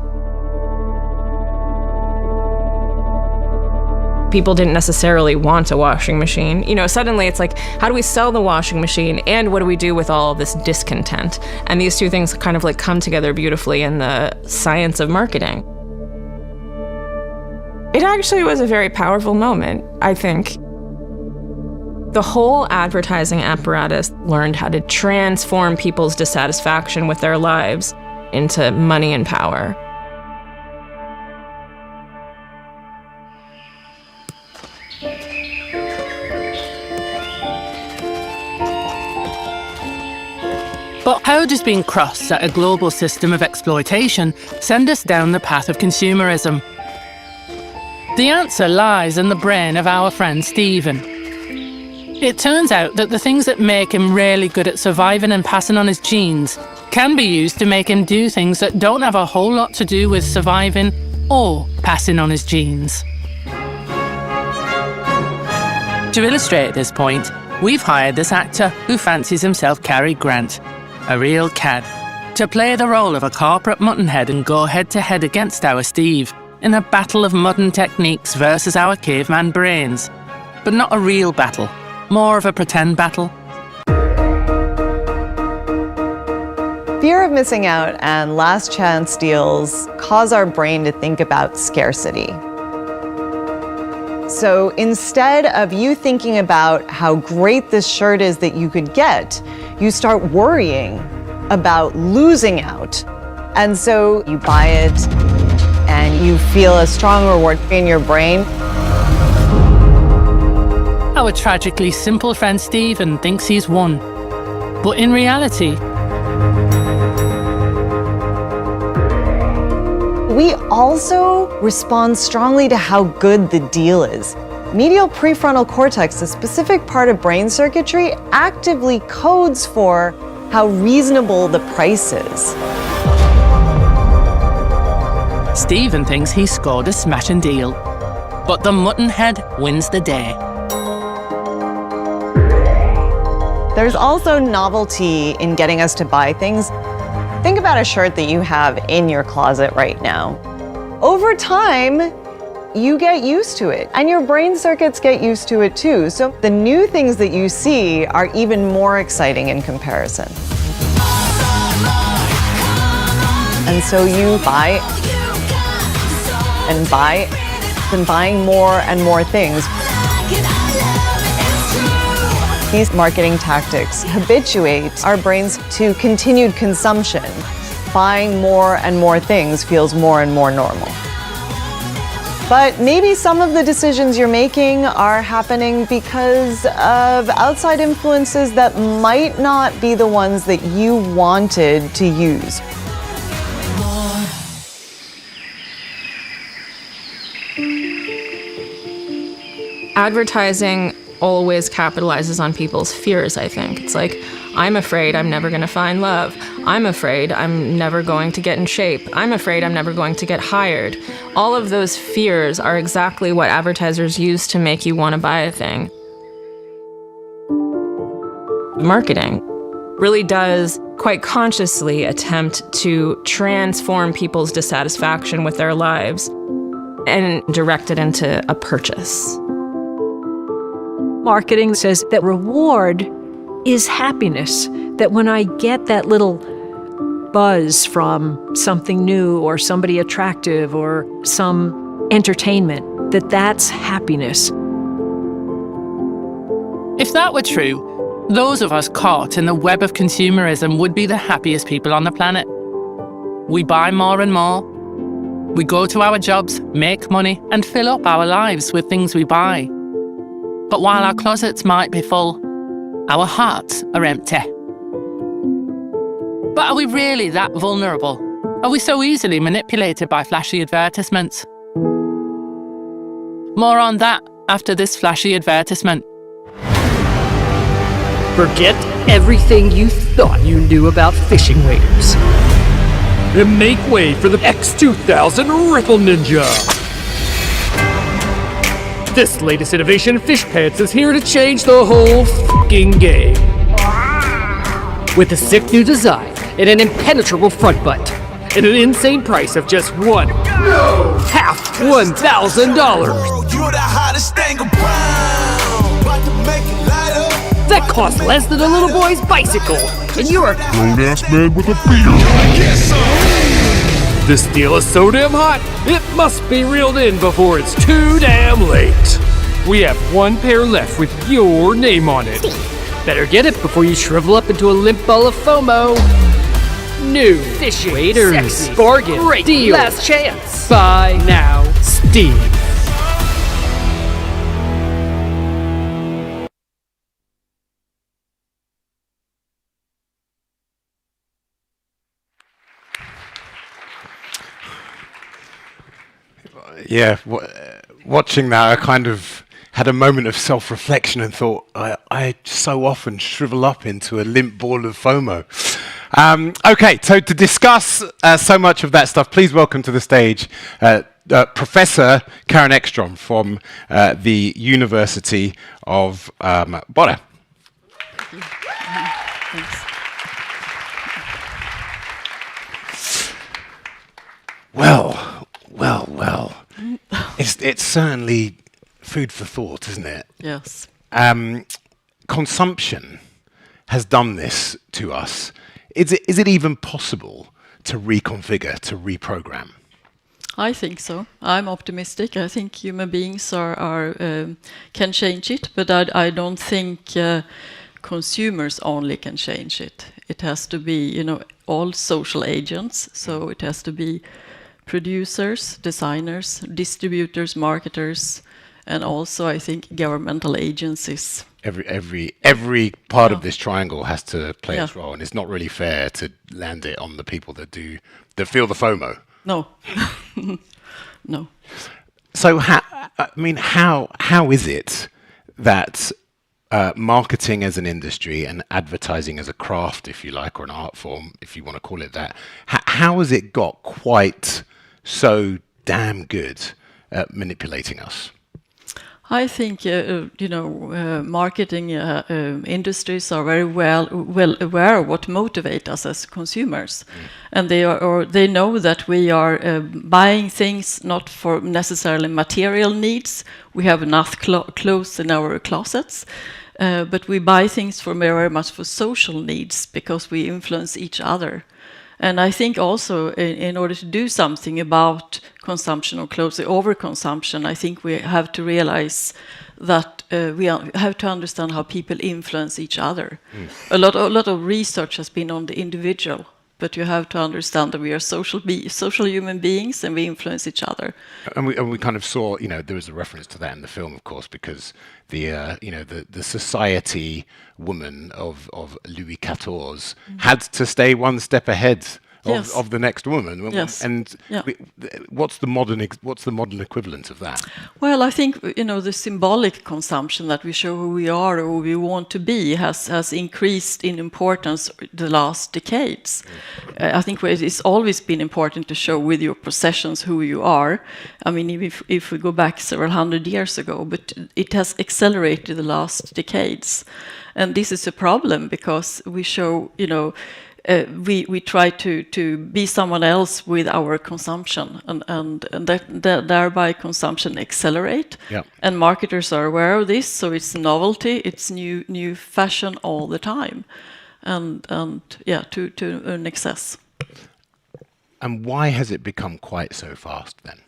People didn't necessarily want a washing machine. Suddenly it's like, how do we sell the washing machine and what do we do with all of this discontent? And these two things kind of like come together beautifully in the science of marketing. It actually was a very powerful moment, I think. The whole advertising apparatus learned how to transform people's dissatisfaction with their lives into money and power. But how does being crossed at a global system of exploitation send us down the path of consumerism? The answer lies in the brain of our friend Stephen. It turns out that the things that make him really good at surviving and passing on his genes can be used to make him do things that don't have a whole lot to do with surviving or passing on his genes. To illustrate this point, we've hired this actor who fancies himself Cary Grant, a real cad, to play the role of a corporate muttonhead and go head-to-head against our Steve in a battle of modern techniques versus our caveman brains. But not a real battle, more of a pretend battle. Fear of missing out and last chance deals cause our brain to think about scarcity. So instead of you thinking about how great this shirt is that you could get, you start worrying about losing out. And so you buy it and you feel a strong reward in your brain. Our tragically simple friend Stephen thinks he's won. But in reality, we also respond strongly to how good the deal is. Medial prefrontal cortex, a specific part of brain circuitry, actively codes for how reasonable the price is. Stephen thinks he scored a smashing deal. But the muttonhead wins the day. There's also novelty in getting us to buy things. Think about a shirt that you have in your closet right now. Over time, you get used to it, and your brain circuits get used to it too. So the new things that you see are even more exciting in comparison. And so you buy and buy, and buying more and more things. These marketing tactics habituate our brains to continued consumption. Buying more and more things feels more and more normal. But maybe some of the decisions you're making are happening because of outside influences that might not be the ones that you wanted to use. Advertising always capitalizes on people's fears, I think. It's like, I'm afraid I'm never going to find love. I'm afraid I'm never going to get in shape. I'm afraid I'm never going to get hired. All of those fears are exactly what advertisers use to make you want to buy a thing. Marketing really does quite consciously attempt to transform people's dissatisfaction with their lives and direct it into a purchase. Marketing says that reward is happiness, that when I get that little buzz from something new or somebody attractive or some entertainment, that's happiness. If that were true, those of us caught in the web of consumerism would be the happiest people on the planet. We buy more and more. We go to our jobs, make money, and fill up our lives with things we buy. But while our closets might be full, our hearts are empty. But are we really that vulnerable? Are we so easily manipulated by flashy advertisements? More on that after this flashy advertisement. Forget everything you thought you knew about fishing waders. And make way for the X2000 Ripple Ninja. This latest innovation, fish pants, is here to change the whole f***ing game. With a sick new design and an impenetrable front butt, and an insane price of just $1,000. That costs less than a little boy's bicycle, and you're a grown-ass man with a beard. This deal is so damn hot, it must be reeled in before it's too damn late. We have one pair left with your name on it. Better get it before you shrivel up into a limp ball of FOMO. New fishing waders, sexy, bargain, great deal, last chance. Buy now, Steve. Yeah, watching that, I kind of had a moment of self-reflection and thought, I so often shrivel up into a limp ball of FOMO. Okay, so to discuss so much of that stuff, please welcome to the stage Professor Karin Ekstrom from the University of Bonn. Thanks. Well. It's certainly food for thought, isn't it? Yes. Consumption has done this to us. Is it even possible to reconfigure, to reprogram? I think so. I'm optimistic. I think human beings can change it, but I don't think consumers only can change it. It has to be, all social agents. So it has to be producers, designers, distributors, marketers, and also I think governmental agencies. Every part of this triangle has to play its role, and it's not really fair to land it on the people that feel the FOMO. No, no. So how is it that marketing as an industry and advertising as a craft, if you like, or an art form, if you want to call it that, how has it got quite so damn good at manipulating us? I think marketing industries are very well aware of what motivates us as consumers, and they know that we are buying things not for necessarily material needs. We have enough clothes in our closets, but we buy things very much for social needs because we influence each other. And I think also in order to do something about consumption of clothes, overconsumption, I think we have to realize that we have to understand how people influence each other. A lot of research has been on the individual, but you have to understand that we are social human beings and we influence each other. And we kind of saw, there was a reference to that in the film, of course, because the society woman of Louis XIV had to stay one step ahead of the next woman. Yes. And what's the modern equivalent of that? Well, I think the symbolic consumption that we show who we are or who we want to be has increased in importance the last decades. I think it's always been important to show with your possessions who you are. I mean, if we go back several hundred years ago, but it has accelerated the last decades. And this is a problem because we show, we try to be someone else with our consumption, and that thereby consumption accelerate. Yeah. And marketers are aware of this, so it's novelty, it's new fashion all the time, and to an excess. And why has it become quite so fast then?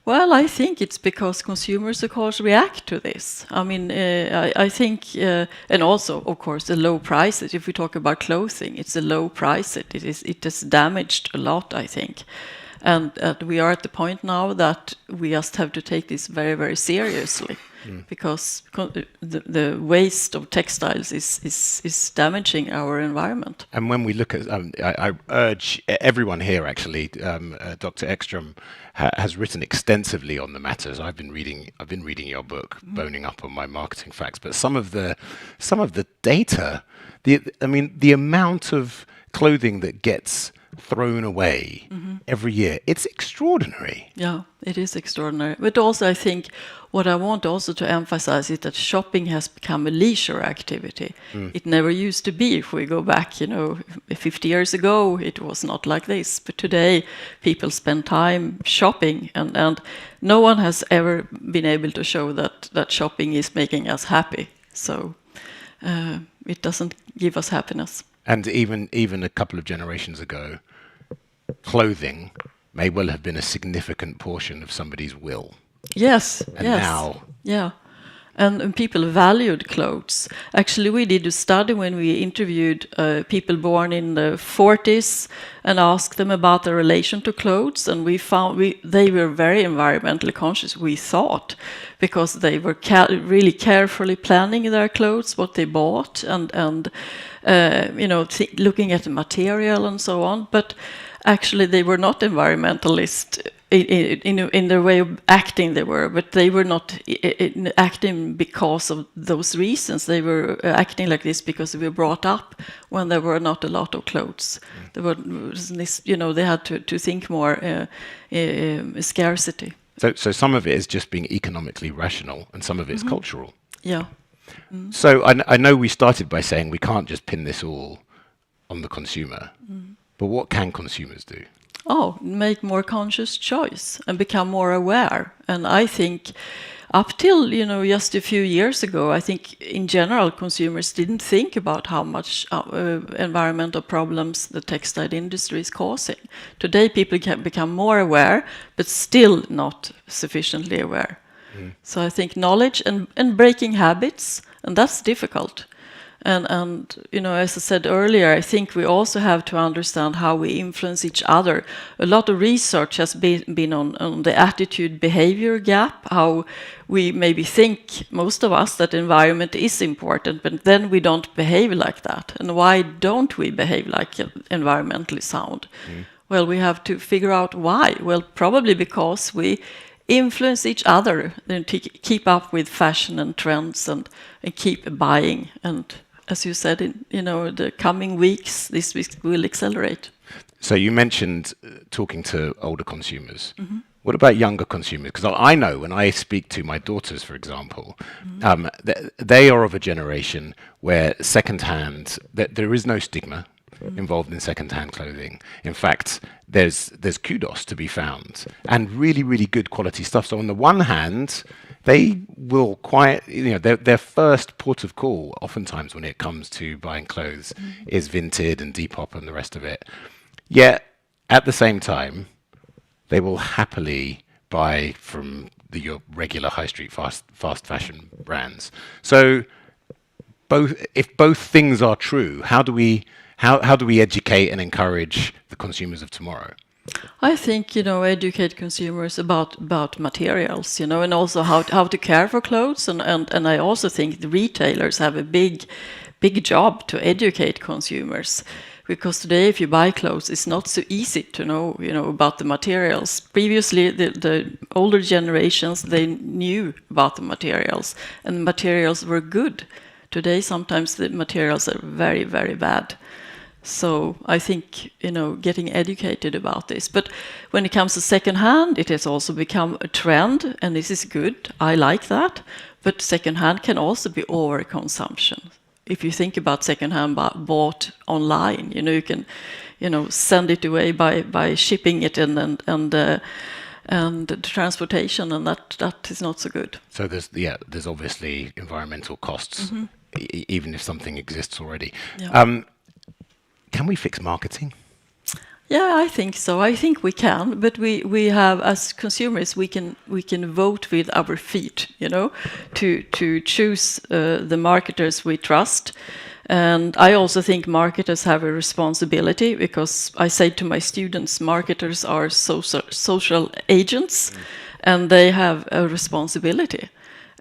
Well, I think it's because consumers, of course, react to this. I mean, I think, and also, of course, the low prices. If we talk about clothing, it's a low price. It is damaged a lot, I think. And we are at the point now that we just have to take this very, very seriously, because the waste of textiles is damaging our environment. And when we look at, I urge everyone here, actually, Dr. Ekstrom has written extensively on the matters. I've been reading your book, Boning Up on My Marketing Facts. But some of the data, the amount of clothing that gets thrown away every year, it's extraordinary. Yeah, it is extraordinary. But also, I think what I want also to emphasize is that shopping has become a leisure activity. It never used to be. If we go back, 50 years ago, it was not like this. But today, people spend time shopping, and no one has ever been able to show that shopping is making us happy. So it doesn't give us happiness. And even a couple of generations ago, clothing may well have been a significant portion of somebody's will. Yes. And now... Yeah. And people valued clothes. Actually, we did a study when we interviewed people born in the 40s and asked them about their relation to clothes, and we found they were very environmentally conscious, we thought, because they were really carefully planning their clothes, what they bought, and looking at the material and so on. But actually, they were not environmentalists in their way of acting they were, but they were not acting because of those reasons. They were acting like this because they were brought up when there were not a lot of clothes. There were this, they had to think more scarcity. So some of it is just being economically rational, and some of it is cultural. Yeah. So I know we started by saying we can't just pin this all on the consumer, but what can consumers do? Make more conscious choice and become more aware. And I think up till, just a few years ago, I think in general consumers didn't think about how much environmental problems the textile industry is causing. Today people can become more aware, but still not sufficiently aware. So I think knowledge and breaking habits, and that's difficult. And as I said earlier, I think we also have to understand how we influence each other. A lot of research has been on the attitude-behavior gap, how we maybe think, most of us, that environment is important, but then we don't behave like that. And why don't we behave like environmentally sound? Well, we have to figure out why. Well, probably because we influence each other and to keep up with fashion and trends and keep buying. And as you said, in the coming weeks, this will accelerate. So you mentioned talking to older consumers. What about younger consumers? Because I know when I speak to my daughters, for example, they are of a generation where secondhand, there is no stigma involved in secondhand clothing. In fact, there's kudos to be found and really, really good quality stuff. So on the one hand, they will their first port of call, oftentimes when it comes to buying clothes, is Vinted and Depop and the rest of it. Yet, at the same time, they will happily buy from your regular high street fast fashion brands. So, if both things are true, how do we educate and encourage the consumers of tomorrow? I think, educate consumers about materials, and also how to care for clothes. And I also think the retailers have a big job to educate consumers. Because today, if you buy clothes, it's not so easy to know, about the materials. Previously, the older generations, they knew about the materials, and the materials were good. Today, sometimes the materials are very, very bad. So I think, getting educated about this. But when it comes to secondhand, it has also become a trend, and this is good. I like that. But secondhand can also be overconsumption. If you think about secondhand bought online, you can, send it away by shipping it and the transportation, and that is not so good. So there's obviously environmental costs, even if something exists already. Yeah. Can we fix marketing? Yeah, I think so. I think we can, but we have, as consumers, we can vote with our feet, to choose the marketers we trust. And I also think marketers have a responsibility, because I say to my students, marketers are social agents, and they have a responsibility.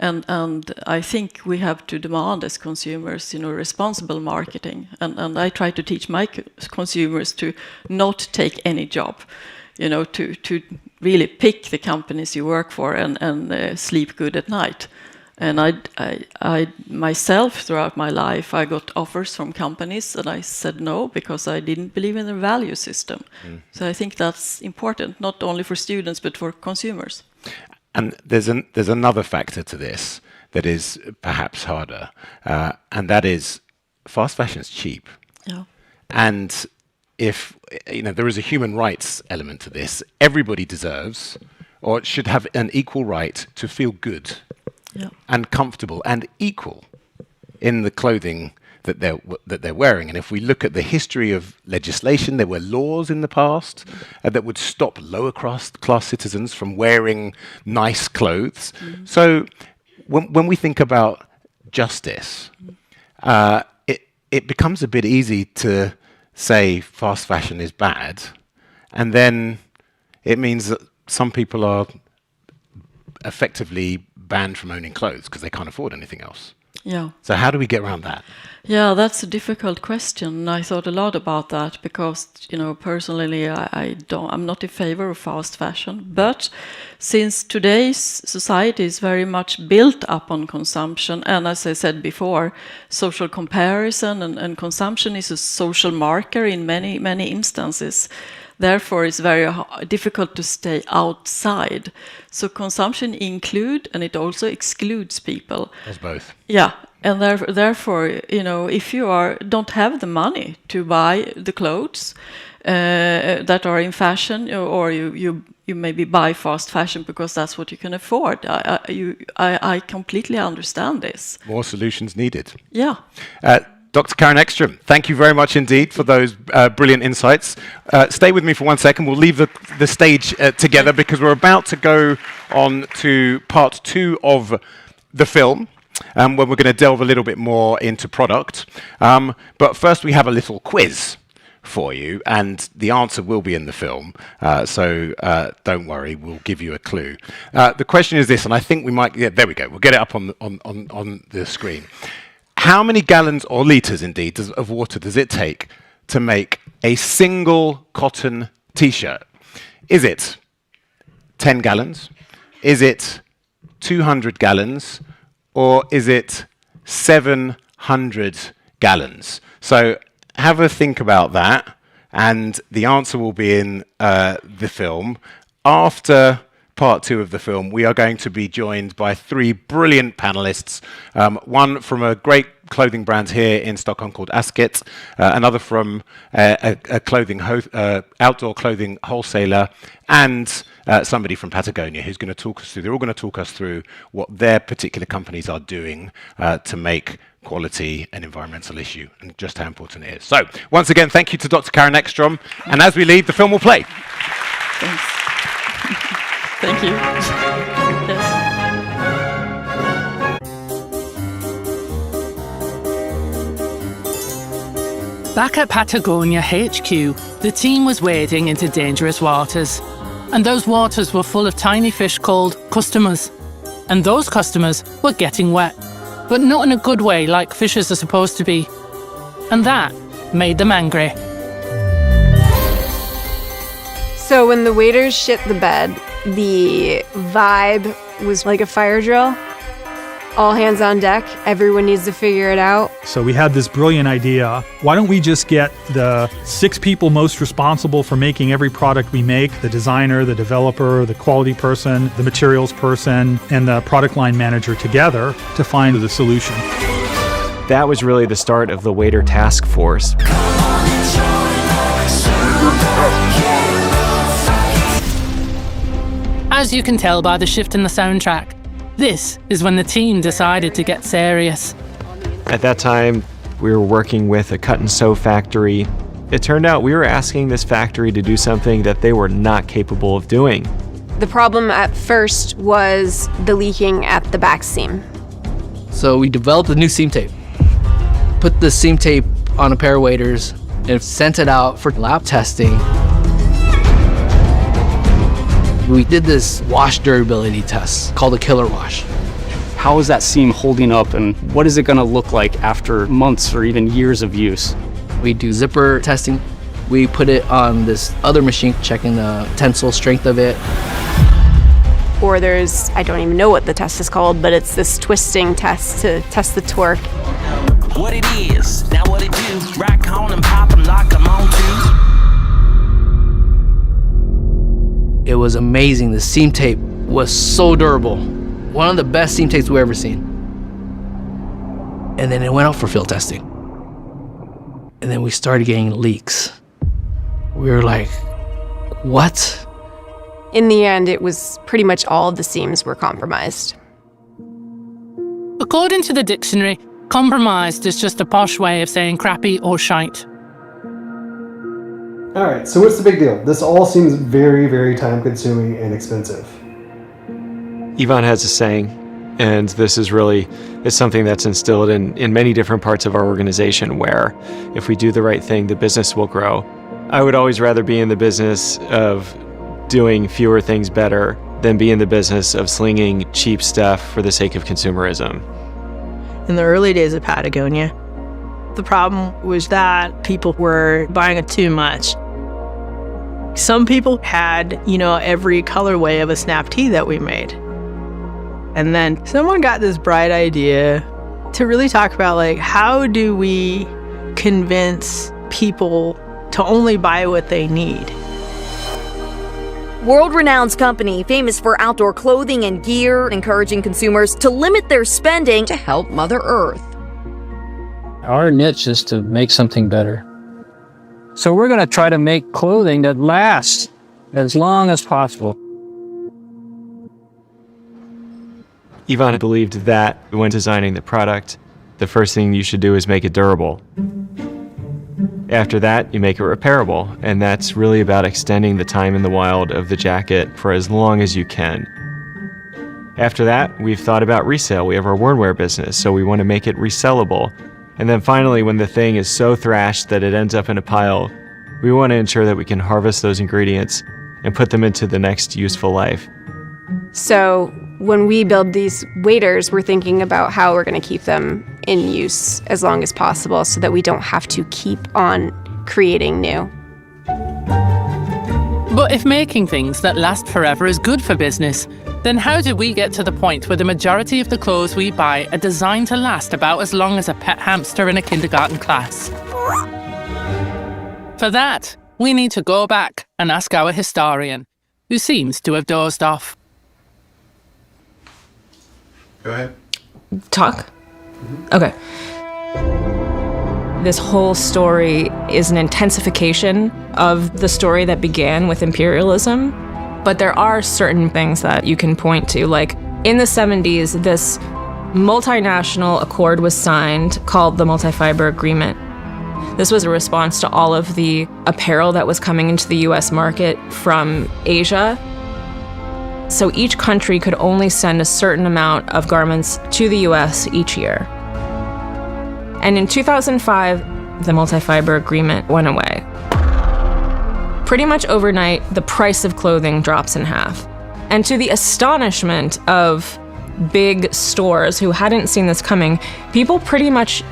And I think we have to demand as consumers, responsible marketing. And I try to teach my consumers to not take any job, to really pick the companies you work for and sleep good at night. And I myself, throughout my life, I got offers from companies and I said no, because I didn't believe in the value system. So I think that's important, not only for students, but for consumers. And there's another factor to this that is perhaps harder, and that is fast fashion is cheap. Yeah. And if there is a human rights element to this, everybody deserves or should have an equal right to feel good and comfortable and equal in the clothing that they're wearing. And if we look at the history of legislation, there were laws in the past that would stop lower class citizens from wearing nice clothes. So when we think about justice, it becomes a bit easy to say fast fashion is bad, and then it means that some people are effectively banned from owning clothes because they can't afford anything else. Yeah. So how do we get around that? Yeah, that's a difficult question. I thought a lot about that because, personally, I'm not in favor of fast fashion. But since today's society is very much built up on consumption, and as I said before, social comparison and consumption is a social marker in many, many instances. Therefore, it's very difficult to stay outside. So consumption includes, and it also excludes people. As both. Yeah. And therefore, if you don't have the money to buy the clothes that are in fashion, or you maybe buy fast fashion because that's what you can afford, I completely understand this. More solutions needed. Yeah. Dr. Karin Ekstrom, thank you very much indeed for those brilliant insights. Stay with me for 1 second. We'll leave the stage together because we're about to go on to part 2 of the film. Where we're going to delve a little bit more into product. But first we have a little quiz for you, and the answer will be in the film. So don't worry, we'll give you a clue. The question is this, and I think we might, there we go, we'll get it up on the screen. How many gallons, or litres indeed, of water does it take to make a single cotton t-shirt? Is it 10 gallons? Is it 200 gallons? Or is it 700 gallons? So have a think about that, and the answer will be in the film. After part 2 of the film, we are going to be joined by 3 brilliant panelists, one from a great clothing brand here in Stockholm called Asket, another from a outdoor clothing wholesaler, and somebody from Patagonia who's going to talk us through. They're all going to talk us through what their particular companies are doing to make quality an environmental issue and just how important it is. So once again, thank you to Dr. Karin Ekstrom, and as we leave, the film will play. Thanks. Thank you. Back at Patagonia HQ, the team was wading into dangerous waters. And those waters were full of tiny fish called customers. And those customers were getting wet. But not in a good way like fishes are supposed to be. And that made them angry. So when the waders shit the bed, the vibe was like a fire drill. All hands on deck. Everyone needs to figure it out. So we had this brilliant idea. Why don't we just get the 6 people most responsible for making every product we make, the designer, the developer, the quality person, the materials person, and the product line manager together to find the solution. That was really the start of the Wader Taskforce. As you can tell by the shift in the soundtrack, this is when the team decided to get serious. At that time, we were working with a cut and sew factory. It turned out we were asking this factory to do something that they were not capable of doing. The problem at first was the leaking at the back seam. So we developed a new seam tape. Put the seam tape on a pair of waders and sent it out for lab testing. We did this wash durability test called a killer wash. How is that seam holding up, and what is it going to look like after months or even years of use? We do zipper testing. We put it on this other machine, checking the tensile strength of it. Or there's, I don't even know what the test is called, but it's this twisting test to test the torque. What it is, now what it do, rock on and pop and lock them on too. It was amazing. The seam tape was so durable. One of the best seam tapes we've ever seen. And then it went out for field testing. And then we started getting leaks. We were like, what? In the end, it was pretty much all of the seams were compromised. According to the dictionary, compromised is just a posh way of saying crappy or shite. Alright, so what's the big deal? This all seems very, very time-consuming and expensive. Yvonne has a saying, and this is really something that's instilled in many different parts of our organization, where if we do the right thing, the business will grow. I would always rather be in the business of doing fewer things better than be in the business of slinging cheap stuff for the sake of consumerism. in the early days of Patagonia. The problem was that people were buying it too much. Some people had, every colorway of a snap tee that we made. And then someone got this bright idea to really talk about, how do we convince people to only buy what they need? World-renowned company famous for outdoor clothing and gear, encouraging consumers to limit their spending to help Mother Earth. Our niche is to make something better. So we're going to try to make clothing that lasts as long as possible. Ivan believed that when designing the product, the first thing you should do is make it durable. After that, you make it repairable, and that's really about extending the time in the wild of the jacket for as long as you can. After that, we've thought about resale. We have our wornwear business, so we want to make it resellable. And then finally, when the thing is so thrashed that it ends up in a pile, we want to ensure that we can harvest those ingredients and put them into the next useful life. So when we build these waders, we're thinking about how we're going to keep them in use as long as possible so that we don't have to keep on creating new. But if making things that last forever is good for business, then how did we get to the point where the majority of the clothes we buy are designed to last about as long as a pet hamster in a kindergarten class? For that, we need to go back and ask our historian, who seems to have dozed off. Go ahead. Talk? Okay. This whole story is an intensification of the story that began with imperialism. But there are certain things that you can point to. Like in the 70s, this multinational accord was signed called the Multi-Fiber Agreement. This was a response to all of the apparel that was coming into the US market from Asia. So each country could only send a certain amount of garments to the US each year. And in 2005, the Multi-Fiber Agreement went away. Pretty much overnight, the price of clothing drops in half. And to the astonishment of big stores who hadn't seen this coming, people pretty much,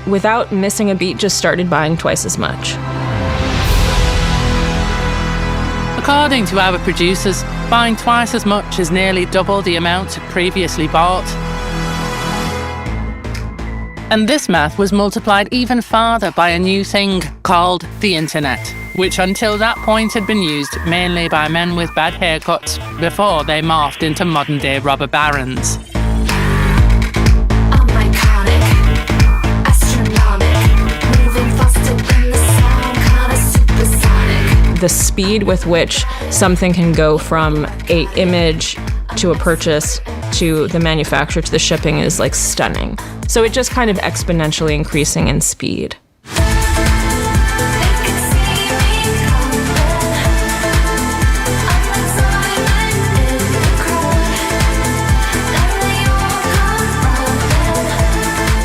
without missing a beat, just started buying twice as much. According to our producers, buying twice as much is nearly double the amount previously bought. And this math was multiplied even farther by a new thing called the internet, which until that point had been used mainly by men with bad haircuts before they morphed into modern-day robber barons. The speed with which something can go from an image to a purchase to the manufacture to the shipping is like stunning. So it just kind of exponentially increasing in speed.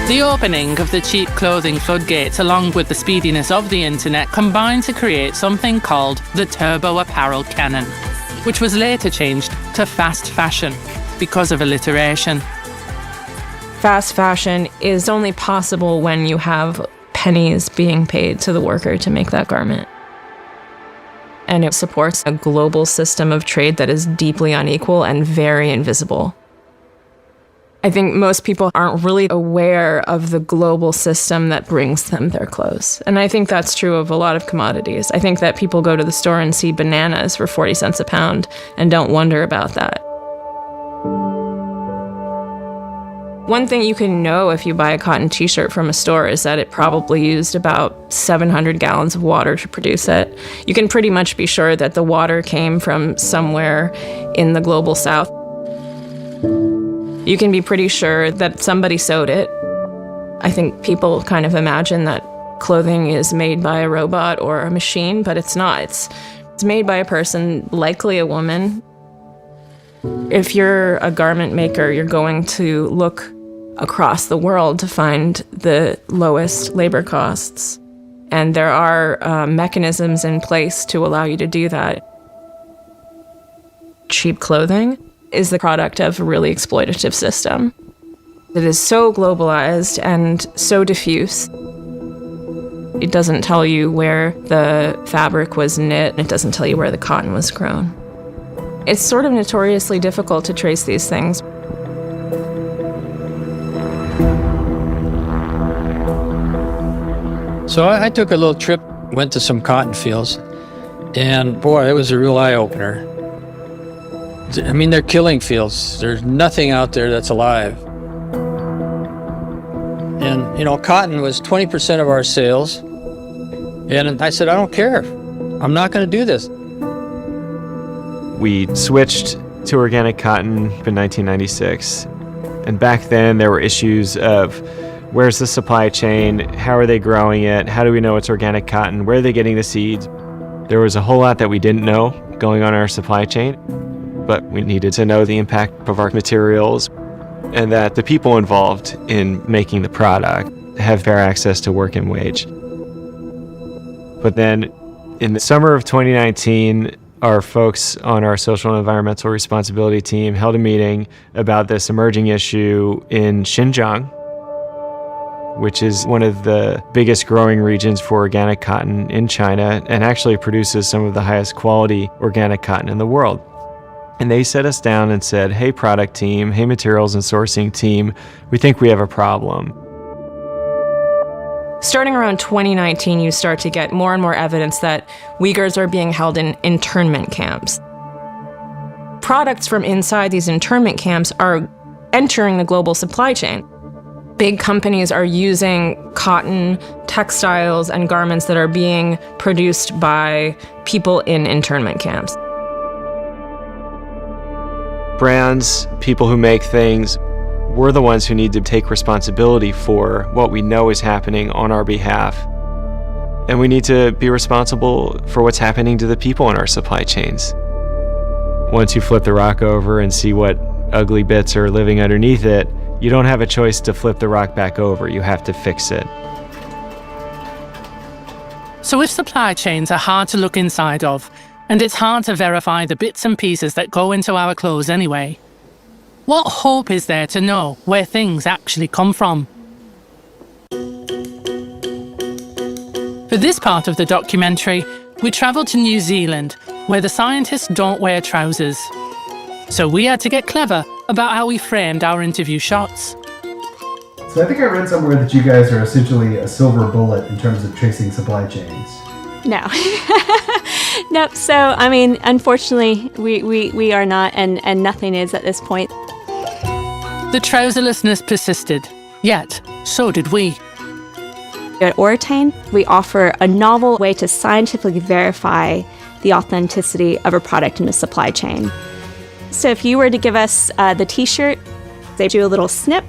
The opening of the cheap clothing floodgates along with the speediness of the internet combined to create something called the turbo apparel canon, which was later changed to fast fashion because of alliteration. Fast fashion is only possible when you have pennies being paid to the worker to make that garment. And it supports a global system of trade that is deeply unequal and very invisible. I think most people aren't really aware of the global system that brings them their clothes. And I think that's true of a lot of commodities. I think that people go to the store and see bananas for 40 cents a pound and don't wonder about that. One thing you can know if you buy a cotton t-shirt from a store is that it probably used about 700 gallons of water to produce it. You can pretty much be sure that the water came from somewhere in the global south. You can be pretty sure that somebody sewed it. I think people kind of imagine that clothing is made by a robot or a machine, but it's not. It's made by a person, likely a woman. If you're a garment maker, you're going to look across the world to find the lowest labor costs. And there are mechanisms in place to allow you to do that. Cheap clothing is the product of a really exploitative system. It is so globalized and so diffuse. It doesn't tell you where the fabric was knit. It doesn't tell you where the cotton was grown. It's sort of notoriously difficult to trace these things. So I took a little trip, went to some cotton fields, and boy, it was a real eye-opener. I mean, they're killing fields. There's nothing out there that's alive. And, you know, cotton was 20% of our sales. And I said, I don't care. I'm not going to do this. We switched to organic cotton in 1996. And back then, there were issues of where's the supply chain? How are they growing it? How do we know it's organic cotton? Where are they getting the seeds? There was a whole lot that we didn't know going on in our supply chain, but we needed to know the impact of our materials and that the people involved in making the product have fair access to work and wage. But then in the summer of 2019, our folks on our social and environmental responsibility team held a meeting about this emerging issue in Xinjiang, which is one of the biggest growing regions for organic cotton in China and actually produces some of the highest quality organic cotton in the world. And they set us down and said, hey, product team, hey, materials and sourcing team, we think we have a problem. Starting around 2019, you start to get more and more evidence that Uyghurs are being held in internment camps. Products from inside these internment camps are entering the global supply chain. Big companies are using cotton, textiles, and garments that are being produced by people in internment camps. Brands, people who make things, we're the ones who need to take responsibility for what we know is happening on our behalf. And we need to be responsible for what's happening to the people in our supply chains. Once you flip the rock over and see what ugly bits are living underneath it, you don't have a choice to flip the rock back over. You have to fix it. So if supply chains are hard to look inside of, and it's hard to verify the bits and pieces that go into our clothes anyway, what hope is there to know where things actually come from? For this part of the documentary, we travelled to New Zealand, where the scientists don't wear trousers. So we had to get clever about how we framed our interview shots. So I think I read somewhere that you guys are essentially a silver bullet in terms of tracing supply chains. No. Nope. So, I mean, unfortunately, we are not, and nothing is at this point. The trouserlessness persisted, yet so did we. At Ortane, we offer a novel way to scientifically verify the authenticity of a product in the supply chain. So if you were to give us the t-shirt, they do a little snip,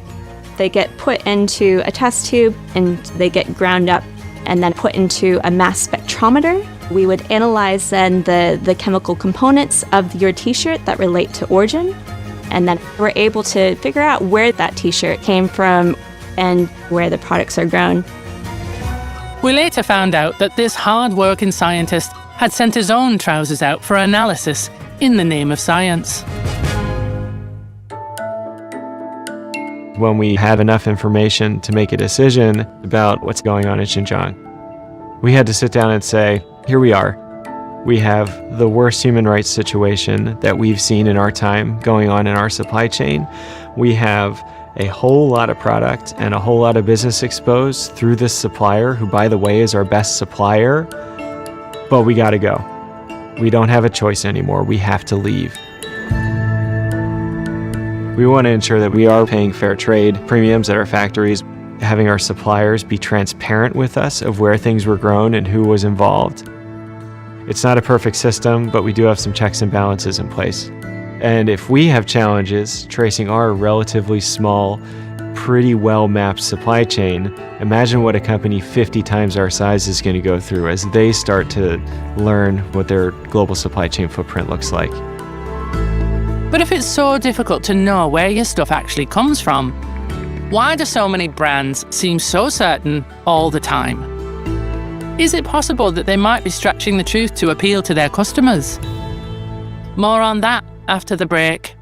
they get put into a test tube, and they get ground up and then put into a mass spectrometer. We would analyze then the chemical components of your t-shirt that relate to origin, and then we're able to figure out where that t-shirt came from and where the products are grown. We later found out that this hard-working scientist had sent his own trousers out for analysis in the name of science. When we have enough information to make a decision about what's going on in Xinjiang, we had to sit down and say, here we are. We have the worst human rights situation that we've seen in our time going on in our supply chain. We have a whole lot of product and a whole lot of business exposed through this supplier, who, by the way, is our best supplier. But we gotta go. We don't have a choice anymore. We have to leave. We want to ensure that we are paying fair trade premiums at our factories, having our suppliers be transparent with us of where things were grown and who was involved. It's not a perfect system, but we do have some checks and balances in place. And if we have challenges tracing our relatively small, pretty well-mapped supply chain, imagine what a company 50 times our size is going to go through as they start to learn what their global supply chain footprint looks like. But if it's so difficult to know where your stuff actually comes from, why do so many brands seem so certain all the time? Is it possible that they might be stretching the truth to appeal to their customers? More on that after the break.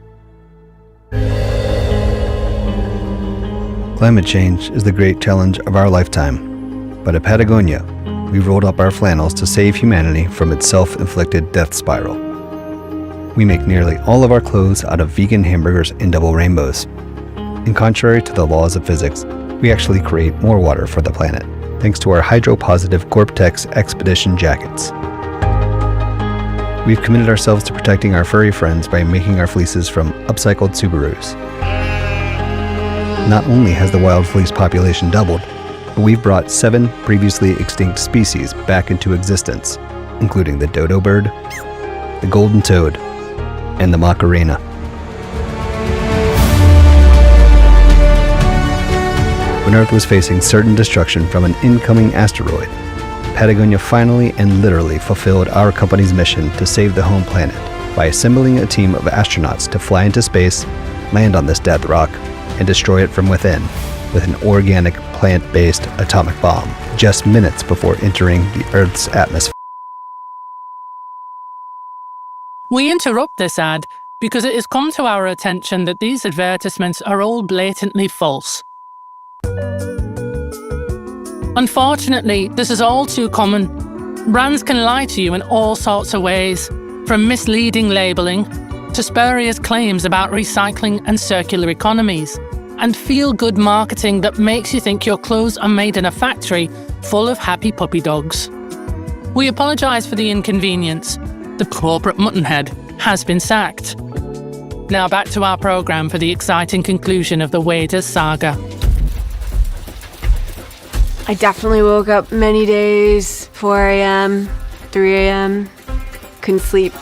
Climate change is the great challenge of our lifetime, but at Patagonia, we rolled up our flannels to save humanity from its self-inflicted death spiral. We make nearly all of our clothes out of vegan hamburgers and double rainbows. And contrary to the laws of physics, we actually create more water for the planet, thanks to our hydro-positive Gore-Tex Expedition jackets. We've committed ourselves to protecting our furry friends by making our fleeces from upcycled Subarus. Not only has the wild fleece population doubled, but we've brought 7 previously extinct species back into existence, including the dodo bird, the golden toad, and the macarena. When Earth was facing certain destruction from an incoming asteroid, Patagonia finally and literally fulfilled our company's mission to save the home planet by assembling a team of astronauts to fly into space, land on this death rock, and destroy it from within with an organic, plant-based atomic bomb, just minutes before entering the Earth's atmosphere. We interrupt this ad because it has come to our attention that these advertisements are all blatantly false. Unfortunately, this is all too common. Brands can lie to you in all sorts of ways, from misleading labelling to spurious claims about recycling and circular economies, and feel-good marketing that makes you think your clothes are made in a factory full of happy puppy dogs. We apologise for the inconvenience. The corporate muttonhead has been sacked. Now back to our programme for the exciting conclusion of the Waders saga. I definitely woke up many days, 4 a.m., 3 a.m., couldn't sleep.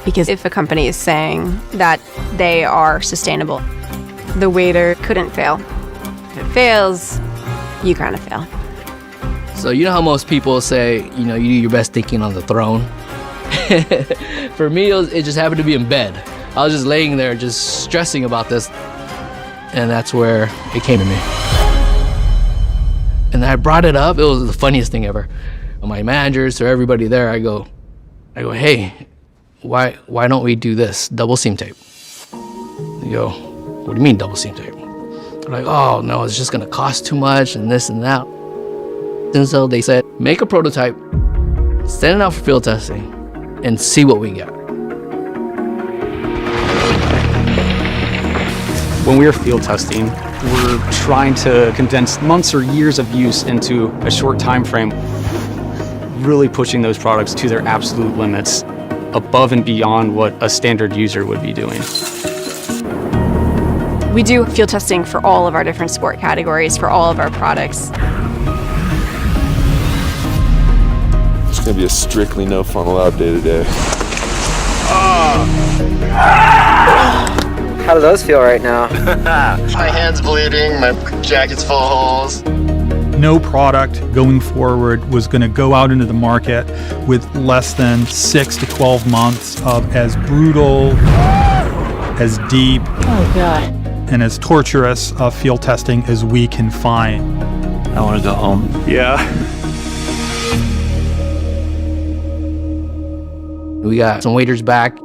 Because if a company is saying that they are sustainable, the wader couldn't fail. If it fails, you kind of fail. So you know how most people say, you do your best thinking on the throne? For me, it just happened to be in bed. I was just laying there just stressing about this, and that's where it came to me. And I brought it up. It was the funniest thing ever. My managers or everybody there, I go, hey, why don't we do this double seam tape? They go, what do you mean double seam tape? They're like, oh no, it's just gonna cost too much and this and that. And so they said, make a prototype, send it out for field testing, and see what we get. When we're field testing, we're trying to condense months or years of use into a short time frame, really pushing those products to their absolute limits, above and beyond what a standard user would be doing. We do field testing for all of our different sport categories, for all of our products. It's gonna be a strictly no fun allowed day today. How do those feel right now? My hand's bleeding, my jacket's full of holes. No product going forward was going to go out into the market with less than 6 to 12 months of as brutal, as deep, and as torturous of field testing as we can find. I want to go home. Yeah. We got some waders back,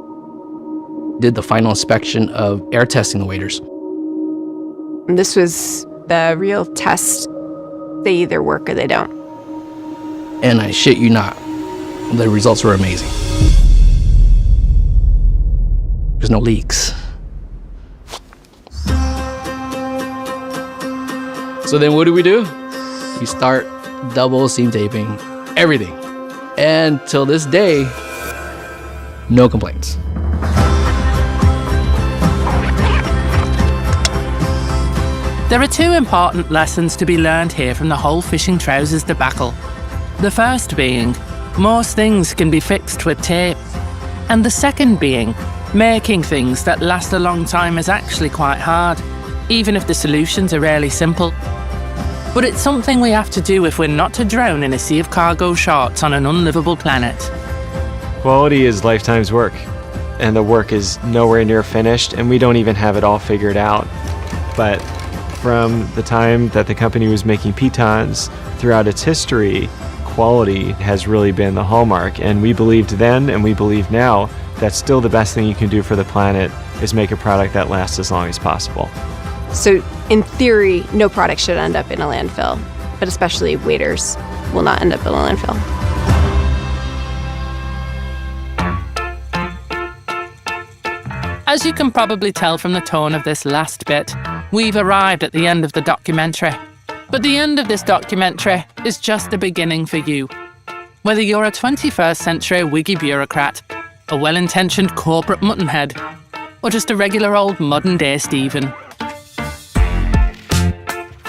did the final inspection of air testing the waders. This was the real test. They either work or they don't. And I shit you not, the results were amazing. There's no leaks. So then what do? We start double seam taping everything. And till this day, no complaints. There are 2 important lessons to be learned here from the whole fishing trousers debacle. The first being, most things can be fixed with tape. And the second being, making things that last a long time is actually quite hard, even if the solutions are rarely simple. But it's something we have to do if we're not to drown in a sea of cargo shorts on an unlivable planet. Quality is lifetime's work, and the work is nowhere near finished, and we don't even have it all figured out. But from the time that the company was making pitons throughout its history, quality has really been the hallmark, and we believed then and we believe now that still the best thing you can do for the planet is make a product that lasts as long as possible. So in theory, no product should end up in a landfill, but especially waders will not end up in a landfill. As you can probably tell from the tone of this last bit, we've arrived at the end of the documentary. But the end of this documentary is just the beginning for you. Whether you're a 21st century wiggy bureaucrat, a well-intentioned corporate muttonhead, or just a regular old modern-day Stephen.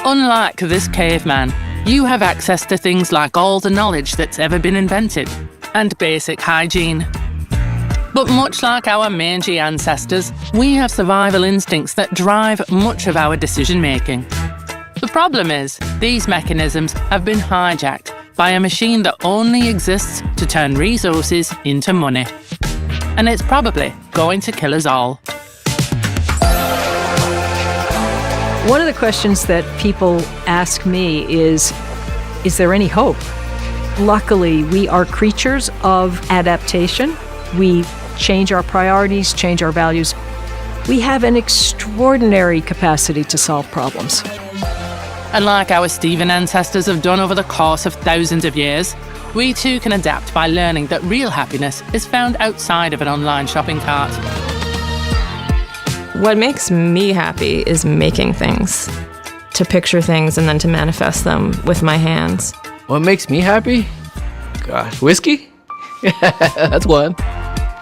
Unlike this caveman, you have access to things like all the knowledge that's ever been invented, and basic hygiene. But much like our mangy ancestors, we have survival instincts that drive much of our decision-making. The problem is, these mechanisms have been hijacked by a machine that only exists to turn resources into money. And it's probably going to kill us all. One of the questions that people ask me is there any hope? Luckily, we are creatures of adaptation. We change our priorities, change our values. We have an extraordinary capacity to solve problems. And like our Stephen ancestors have done over the course of thousands of years, we too can adapt by learning that real happiness is found outside of an online shopping cart. What makes me happy is making things, to picture things and then to manifest them with my hands. What makes me happy? Gosh, whiskey? That's one.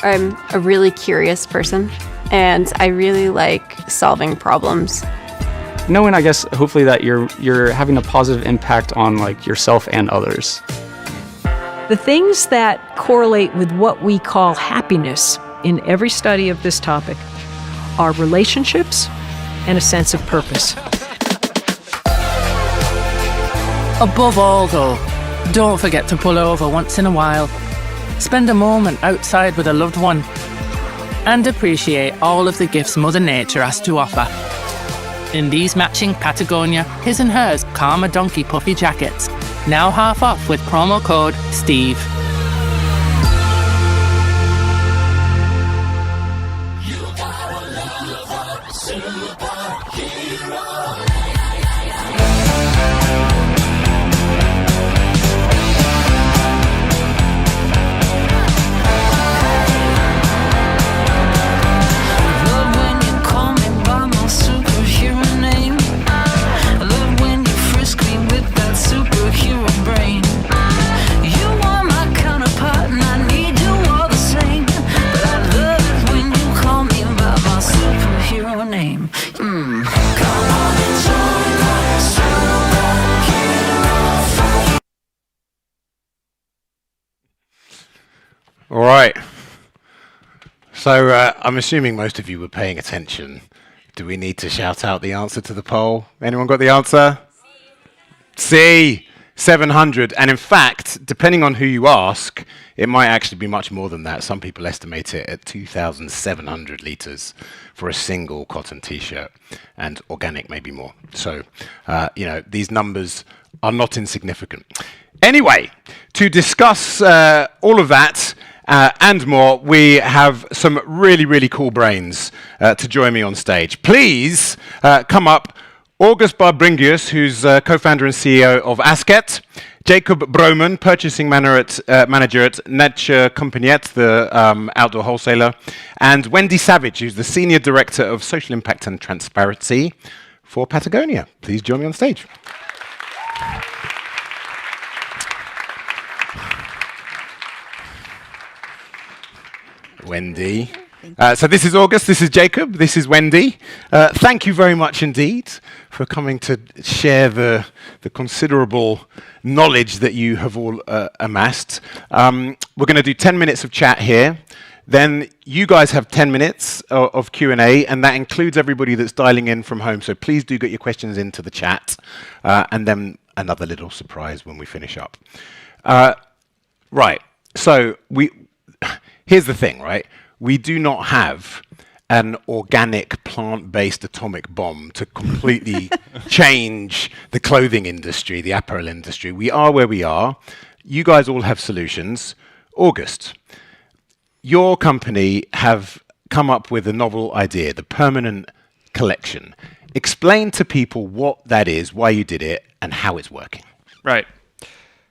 I'm a really curious person, and I really like solving problems. Knowing, I guess, hopefully that you're having a positive impact on like yourself and others. The things that correlate with what we call happiness in every study of this topic are relationships and a sense of purpose. Above all, though, don't forget to pull over once in a while. Spend a moment outside with a loved one. And appreciate all of the gifts Mother Nature has to offer. In these matching Patagonia, his and hers Karma Donkey puffy jackets, now half off with promo code STEVE. All right. So I'm assuming most of you were paying attention. Do we need to shout out the answer to the poll? Anyone got the answer? C. 700. And in fact, depending on who you ask, it might actually be much more than that. Some people estimate it at 2,700 litres for a single cotton T-shirt, and organic maybe more. So, these numbers are not insignificant. Anyway, to discuss all of that and more, we have some really, really cool brains to join me on stage. Please come up. August Barbringius, who's co-founder and CEO of Asket. Jakob Broman, purchasing manager at Naturkompaniet, the outdoor wholesaler. And Wendy Savage, who's the senior director of social impact and transparency for Patagonia. Please join me on stage. Wendy. So this is August, this is Jakob, this is Wendy. Thank you very much indeed for coming to share the considerable knowledge that you have all amassed. We're going to do 10 minutes of chat here. Then you guys have 10 minutes of Q&A, and that includes everybody that's dialing in from home. So please do get your questions into the chat, and then another little surprise when we finish up. Right, so here's the thing, right? We do not have an organic plant-based atomic bomb to completely change the clothing industry, the apparel industry. We are where we are. You guys all have solutions. August, your company have come up with a novel idea, the permanent collection. explain to people what that is, why you did it, and how it's working. Right.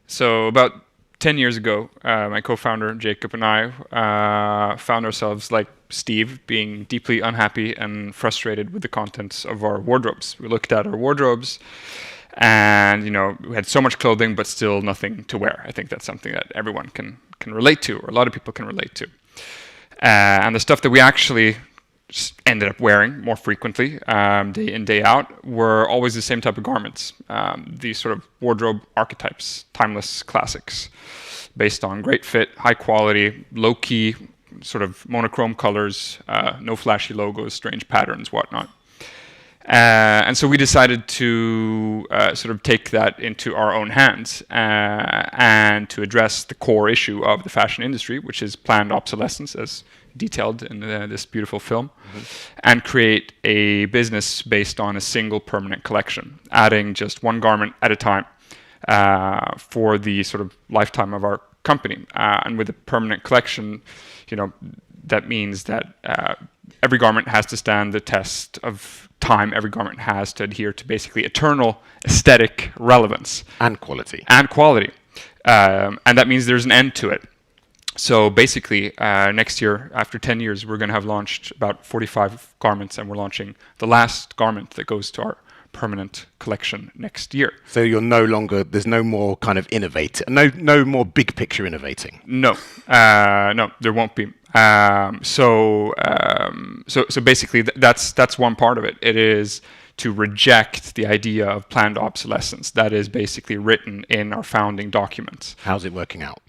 So about 10 years ago, my co-founder Jakob and I found ourselves, like Steve, being deeply unhappy and frustrated with the contents of our wardrobes. We looked at our wardrobes and, we had so much clothing but still nothing to wear. I think that's something that everyone can relate to, or a lot of people can relate to. And the stuff that we actually ended up wearing more frequently, day in, day out, were always the same type of garments. These sort of wardrobe archetypes, timeless classics, based on great fit, high quality, low-key, sort of monochrome colors, no flashy logos, strange patterns, whatnot. And so we decided to sort of take that into our own hands and to address the core issue of the fashion industry, which is planned obsolescence, as detailed in this beautiful film, and create a business based on a single permanent collection, adding just one garment at a time for the sort of lifetime of our company. And with a permanent collection, that means that every garment has to stand the test of time. Every garment has to adhere to basically eternal aesthetic relevance. And quality. And that means there's an end to it. So basically, next year, after 10 years, we're going to have launched about 45 garments, and we're launching the last garment that goes to our permanent collection next year. So there's no more kind of innovate, no more big picture innovating. No, there won't be. So basically, that's one part of it. It is to reject the idea of planned obsolescence that is basically written in our founding documents. How's it working out?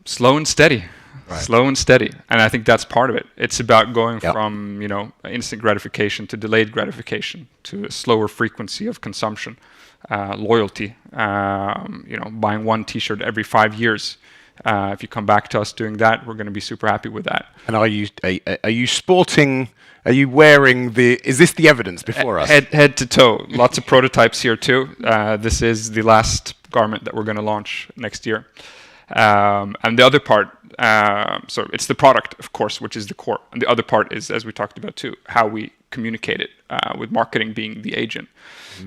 Slow and steady. Right. Slow and steady. And I think that's part of it. It's about going from, instant gratification to delayed gratification, to a slower frequency of consumption, loyalty, buying one t-shirt every 5 years. If you come back to us doing that, we're going to be super happy with that. And are you sporting, are you wearing is this the evidence before us? Head to toe. Lots of prototypes here too. This is the last garment that we're going to launch next year. And the other part, so it's the product, of course, which is the core. And the other part is, as we talked about too, how we communicate it, with marketing being the agent,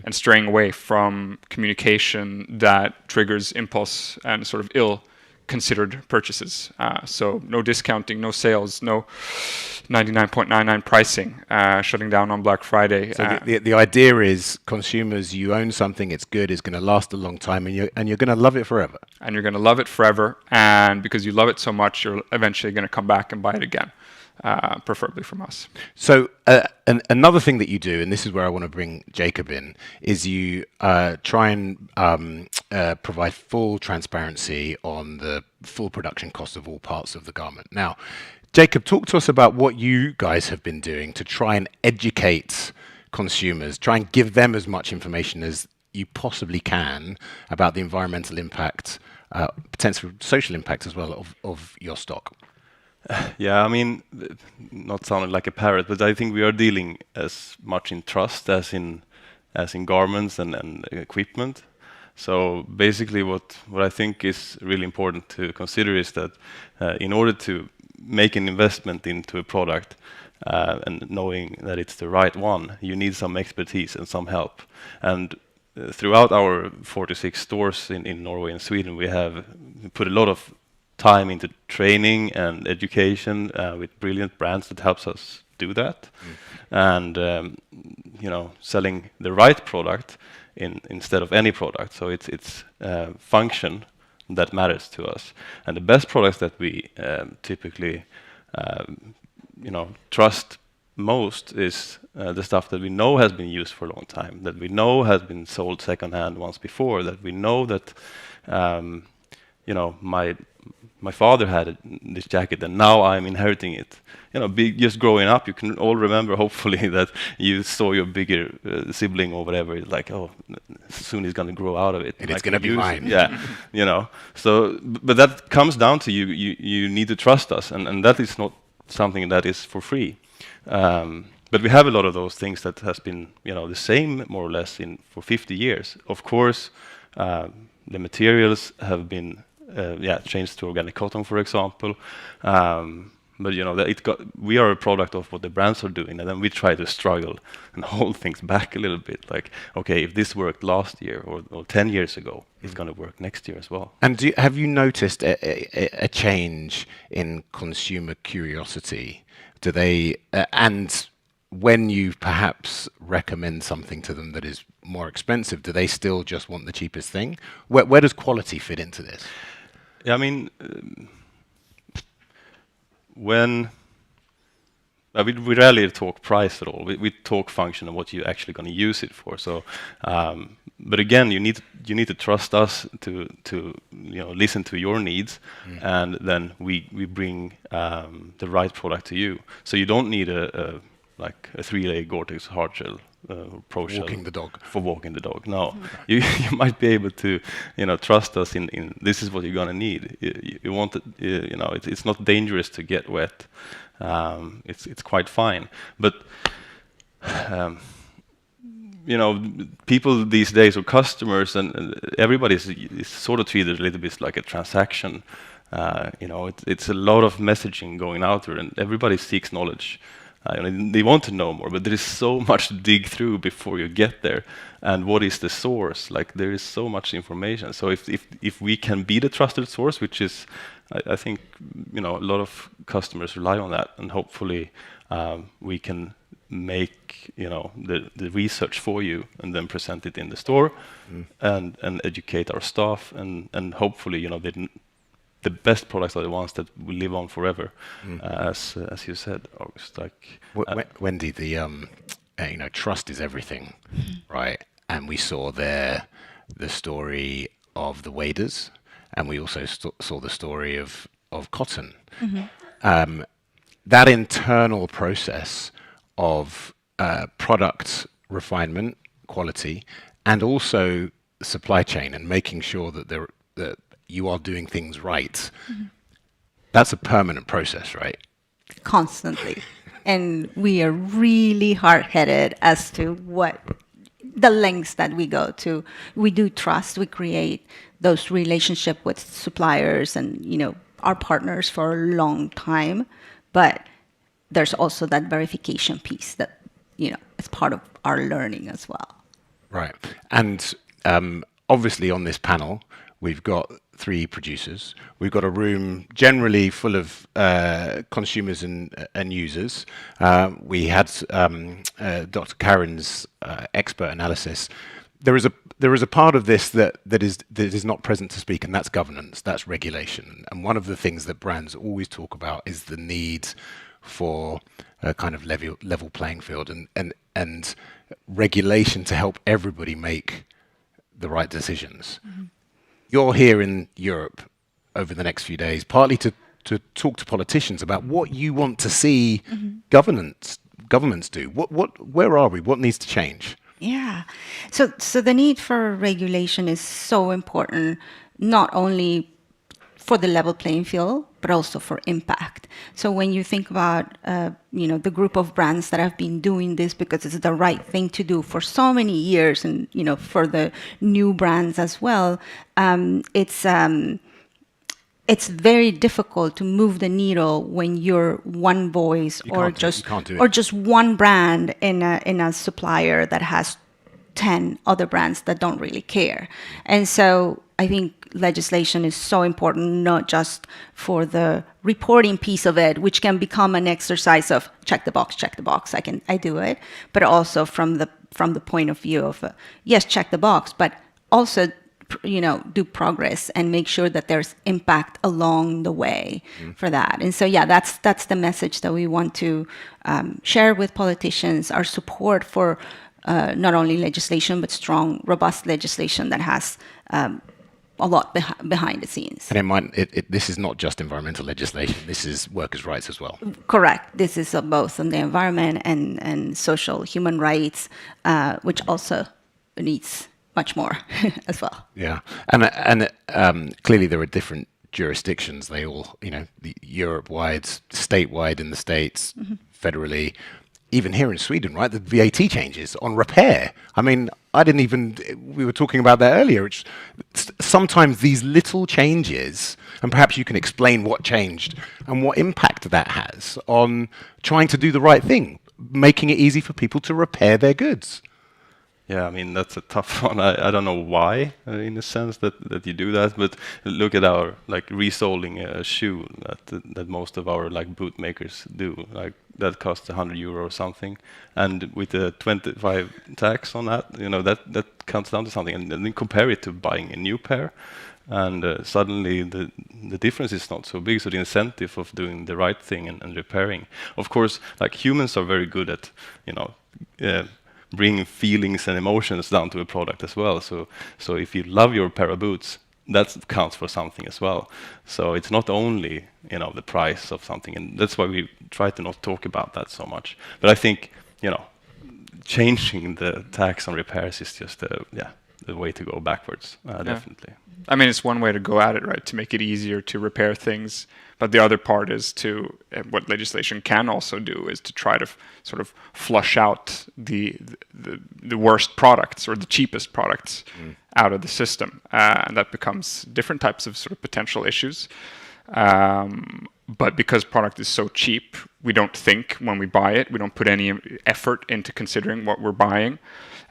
and straying away from communication that triggers impulse and sort of ill-considered purchases. So no discounting, no sales, no 99.99 pricing, shutting down on Black Friday. So the idea is, consumers, you own something, it's good, it's going to last a long time, and you're going to love it forever. And you're going to love it forever, and because you love it so much, you're eventually going to come back and buy it again, preferably from us. So another thing that you do, and this is where I want to bring Jakob in, is you try and provide full transparency on the full production cost of all parts of the garment. Now, Jakob, talk to us about what you guys have been doing to try and educate consumers, try and give them as much information as you possibly can about the environmental impact, potential social impact as well of your stock. Yeah, I mean, not sounding like a parrot, but I think we are dealing as much in trust as in garments and equipment. So basically what I think is really important to consider is that in order to make an investment into a product and knowing that it's the right one, you need some expertise and some help. And throughout our 46 stores in Norway and Sweden, we have put a lot of time into training and education with brilliant brands that helps us do that. And selling the right product instead of any product. So it's function that matters to us. And the best products that we typically trust most is the stuff that we know has been used for a long time, that we know has been sold secondhand once before, that we know that my father had this jacket and now I'm inheriting it. Just growing up, you can all remember, hopefully, that you saw your bigger sibling or whatever. It's like, oh, soon he's going to grow out of it. And it's going to be mine. Yeah, So, but that comes down to you need to trust us, and that is not something that is for free. But we have a lot of those things that has been, the same more or less for 50 years. Of course, the materials have been changed to organic cotton, for example. But we are a product of what the brands are doing, and then we try to struggle and hold things back a little bit. Like, okay, if this worked last year or 10 years ago, it's going to work next year as well. And have you noticed a change in consumer curiosity? Do they and when you perhaps recommend something to them that is more expensive, do they still just want the cheapest thing? Where does quality fit into this? Yeah, I mean, when we rarely talk price at all. We talk function and what you're actually going to use it for. So, but again, you need to trust us to listen to your needs, and then we bring the right product to you. So you don't need a 3-layer Gore-Tex hard shell pro shell walking the dog. For walking the dog. No, you might be able to trust us in this is what you're gonna need. You want it, it's not dangerous to get wet. It's quite fine, but people these days, or customers, and everybody is sort of treated a little bit like a transaction. It's a lot of messaging going out there, and everybody seeks knowledge. They want to know more, but there is so much to dig through before you get there. And what is the source? Like, there is so much information. So if we can be the trusted source, which is, I think, a lot of customers rely on that, and hopefully we can make the research for you and then present it in the store, and educate our staff, and hopefully the best products are the ones that will live on forever, as you said, August. Like Wendy, the trust is everything, right? And we saw there the story of the waders, and we also saw the story of cotton. That internal process of product refinement, quality, and also supply chain, and making sure that you are doing things right. That's a permanent process, right? Constantly. And we are really hard-headed as to what the lengths that we go to. We do trust, we create those relationships with suppliers and, our partners for a long time. But there's also that verification piece that, is part of our learning as well. Right. And obviously on this panel, we've got 3 producers. We've got a room generally full of consumers and users. We had Dr. Karin's expert analysis. There is a part of this that is not present to speak, and that's governance, that's regulation. And one of the things that brands always talk about is the need for a kind of level playing field and regulation to help everybody make the right decisions. You're here in Europe over the next few days, partly to talk to politicians about what you want to see governments do. Where are we? What needs to change? Yeah. So the need for regulation is so important, not only for the level playing field, but also for impact. So when you think about, the group of brands that have been doing this because it's the right thing to do for so many years, and, for the new brands as well, it's very difficult to move the needle when you're one voice or just one brand in a supplier that has 10 other brands that don't really care. And so I think legislation is so important, not just for the reporting piece of it, which can become an exercise of check the box, I do it, but also from the point of view of yes, check the box, but also do progress and make sure that there's impact along the way for that. And so that's the message that we want to share with politicians, our support for not only legislation, but strong, robust legislation that has a lot behind the scenes. And in mind, this is not just environmental legislation, this is workers' rights as well. Correct. This is both on the environment and social human rights, which also needs much more as well. Yeah. And clearly there are different jurisdictions. They all, the Europe-wide, statewide in the States, federally, even here in Sweden, right? The VAT changes on repair. I mean, we were talking about that earlier. Sometimes these little changes, and perhaps you can explain what changed and what impact that has on trying to do the right thing, making it easy for people to repair their goods. Yeah, I mean, that's a tough one. I don't know why, in a sense, that you do that, but look at our, like, resoling a shoe that most of our, like, boot makers do. Like, that costs €100 or something, and with a 25 tax on that, you know, that comes down to something, and then compare it to buying a new pair, and suddenly the difference is not so big, so the incentive of doing the right thing and repairing. Of course, like, humans are very good at, you know, bring feelings and emotions down to a product as well. So if you love your pair of boots, that counts for something as well. So it's not only, you know, the price of something, and that's why we try to not talk about that so much. But I think, you know, changing the tax on repairs is just the way to go backwards, definitely. I mean, it's one way to go at it, right? To make it easier to repair things. But the other part is to, what legislation can also do is to try to sort of flush out the worst products or the cheapest products out of the system. And that becomes different types of sort of potential issues. But because product is so cheap, we don't think when we buy it, we don't put any effort into considering what we're buying.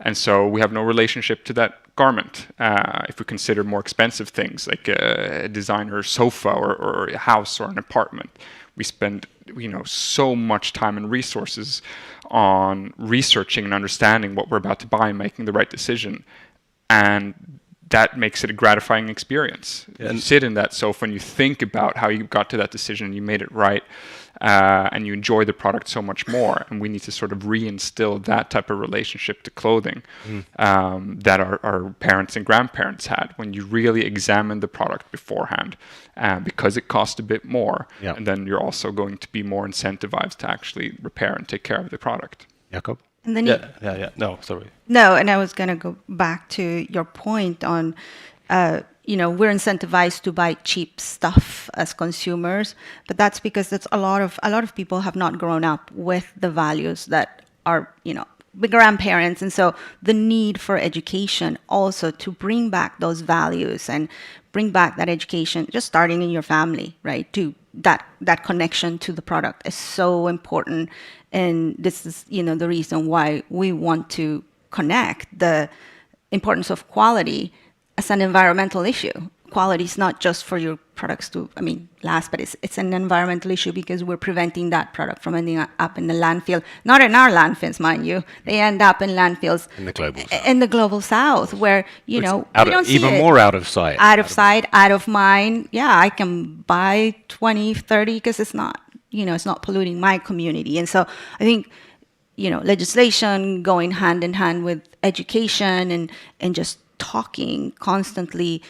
And so we have no relationship to that garment. If we consider more expensive things like a designer sofa or a house or an apartment, we spend, you know, so much time and resources on researching and understanding what we're about to buy and making the right decision. And that makes it a gratifying experience. You sit in that sofa and you think about how you got to that decision and you made it right, and you enjoy the product so much more. And we need to sort of reinstill that type of relationship to clothing that our parents and grandparents had, when you really examine the product beforehand, because it costs a bit more. Yeah. And then you're also going to be more incentivized to actually repair and take care of the product. Jakob? And then No, sorry. No, and I was going to go back to your point on, you know, we're incentivized to buy cheap stuff as consumers, but that's because that's a lot of people have not grown up with the values that are, you know, the grandparents, and so the need for education also to bring back those values and bring back that education, just starting in your family, right? To that connection to the product is so important. And this is, you know, the reason why we want to connect the importance of quality as an environmental issue. Quality is not just for your products to, last, but it's an environmental issue because we're preventing that product from ending up in the landfill. Not in our landfills, mind you. They end up in landfills in the global south. In the global south, where, you know, we don't see even it. more out of sight. Out of sight, out of mind. Yeah, I can buy 20, 30 because it's not, you know, it's not polluting my community. And so I think, you know, legislation going hand in hand with education and just talking constantly,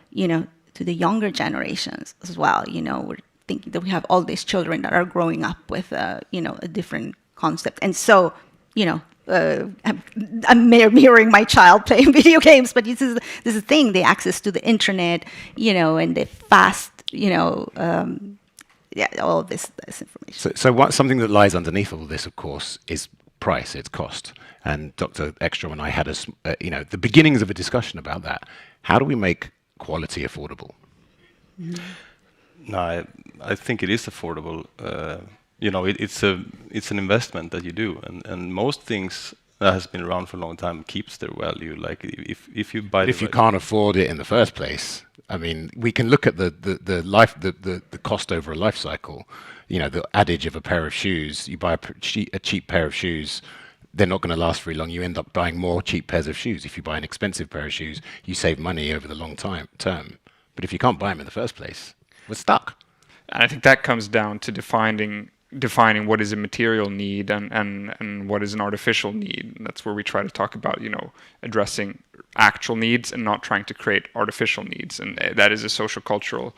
you know, to the younger generations as well. You know, we're thinking that we have all these children that are growing up with, you know, a different concept. And so, you know, I'm mirroring my child playing video games, but this is the thing, the access to the internet, you know, and the fast, you know, all of this information. So something that lies underneath all this, of course, is price, it's cost. And Dr. Ekstrom and I had you know, the beginnings of a discussion about that. How do we make quality affordable? No, I think it is affordable. You know, it's an investment that you do, and most things that has been around for a long time keeps their value. Like if you buy, if you can't afford it in the first place, I mean, we can look at the cost over a life cycle. You know, the adage of a pair of shoes. You buy a cheap pair of shoes, they're not going to last very long. You end up buying more cheap pairs of shoes. If you buy an expensive pair of shoes, you save money over the long term. But if you can't buy them in the first place, we're stuck. And I think that comes down to defining what is a material need and what is an artificial need. And that's where we try to talk about, you know, addressing actual needs and not trying to create artificial needs. And that is a social cultural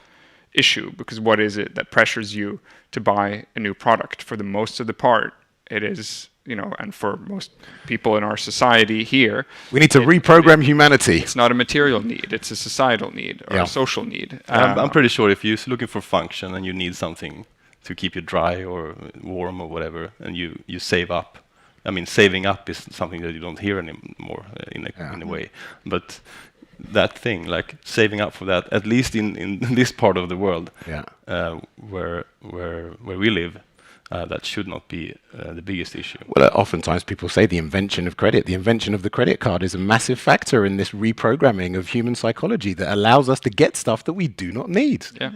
issue, because what is it that pressures you to buy a new product? For the most of the part, it is, you know, and for most people in our society here, we need to reprogram humanity. It's not a material need; it's a societal need or a social need. I'm pretty sure if you're looking for function and you need something to keep you dry or warm or whatever, and you save up, I mean, saving up is something that you don't hear anymore in a way. But that thing, like saving up for that, at least in this part of the world, where we live, that should not be the biggest issue. Well, oftentimes people say the invention of credit, the invention of the credit card is a massive factor in this reprogramming of human psychology that allows us to get stuff that we do not need. Yeah.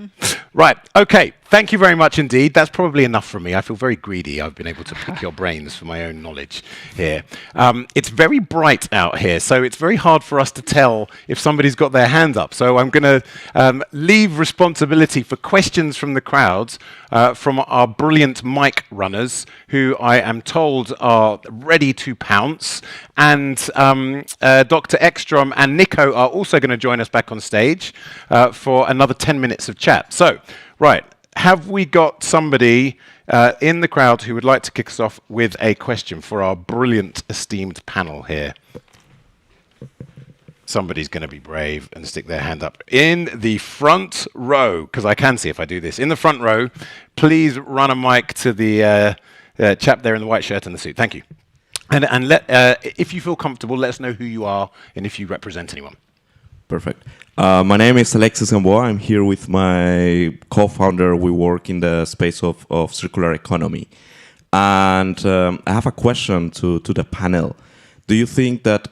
Right. Okay. Thank you very much indeed. That's probably enough from me. I feel very greedy. I've been able to pick your brains for my own knowledge here. It's very bright out here, so it's very hard for us to tell if somebody's got their hand up. So I'm going to leave responsibility for questions from the crowds from our brilliant mic runners, who I am told are ready to pounce. And Dr. Ekstrom and Nico are also going to join us back on stage for another 10 minutes of chat. So, right. Have we got somebody in the crowd who would like to kick us off with a question for our brilliant, esteemed panel here? Somebody's going to be brave and stick their hand up. In the front row, because I can see if I do this. In the front row, please run a mic to the chap there in the white shirt and the suit. Thank you. And if you feel comfortable, let us know who you are and if you represent anyone. Perfect. My name is Alexis Gamboa. I'm here with my co-founder. We work in the space of circular economy. And I have a question to the panel. Do you think that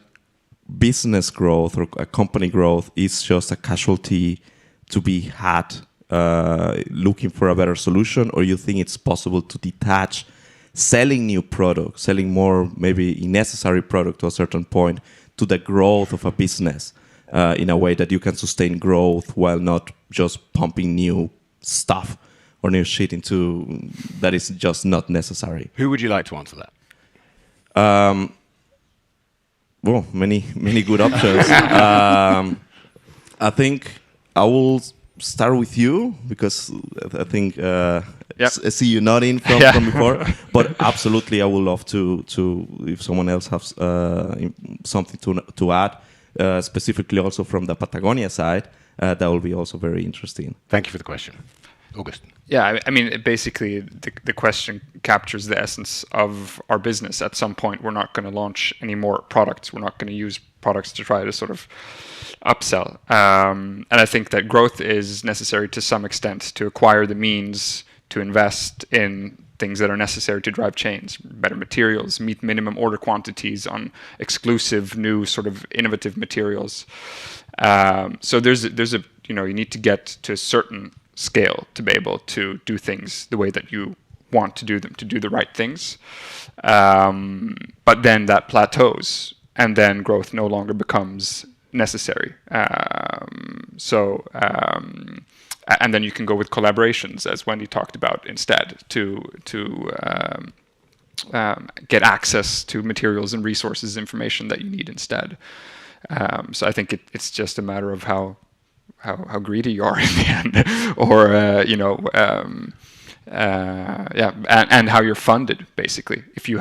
business growth or company growth is just a casualty to be had looking for a better solution? Or you think it's possible to detach selling new products, selling more maybe unnecessary product to a certain point to the growth of a business? In a way that you can sustain growth while not just pumping new stuff or new shit into that is just not necessary. Who would you like to answer that? Well, many good options. I think I will start with you because I think I see you nodding from before. But absolutely, I would love to if someone else has something to add. Specifically also from the Patagonia side, that will be also very interesting. Thank you for the question. August. Yeah, I mean, basically, the question captures the essence of our business. At some point, we're not going to launch any more products. We're not going to use products to try to sort of upsell. And I think that growth is necessary to some extent to acquire the means to invest in things that are necessary to drive change, better materials, meet minimum order quantities on exclusive new sort of innovative materials. So there's a you need to get to a certain scale to be able to do things the way that you want to do them, to do the right things. But then that plateaus, and then growth no longer becomes necessary. And then you can go with collaborations, as Wendy talked about, instead to get access to materials and resources, information that you need instead. So I think it's just a matter of how greedy you are in the end, or and how you're funded. Basically, if you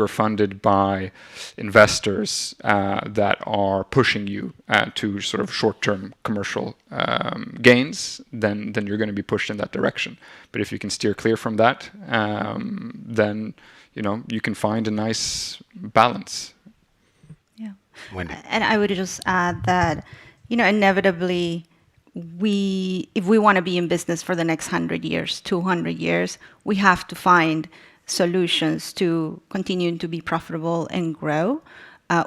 are funded by investors that are pushing you to sort of short-term commercial gains, then you're going to be pushed in that direction. But if you can steer clear from that, then you can find a nice balance. Yeah. Wendy. And I would just add that inevitably, if we want to be in business for the next 100 years, 200 years, we have to find solutions to continue to be profitable and grow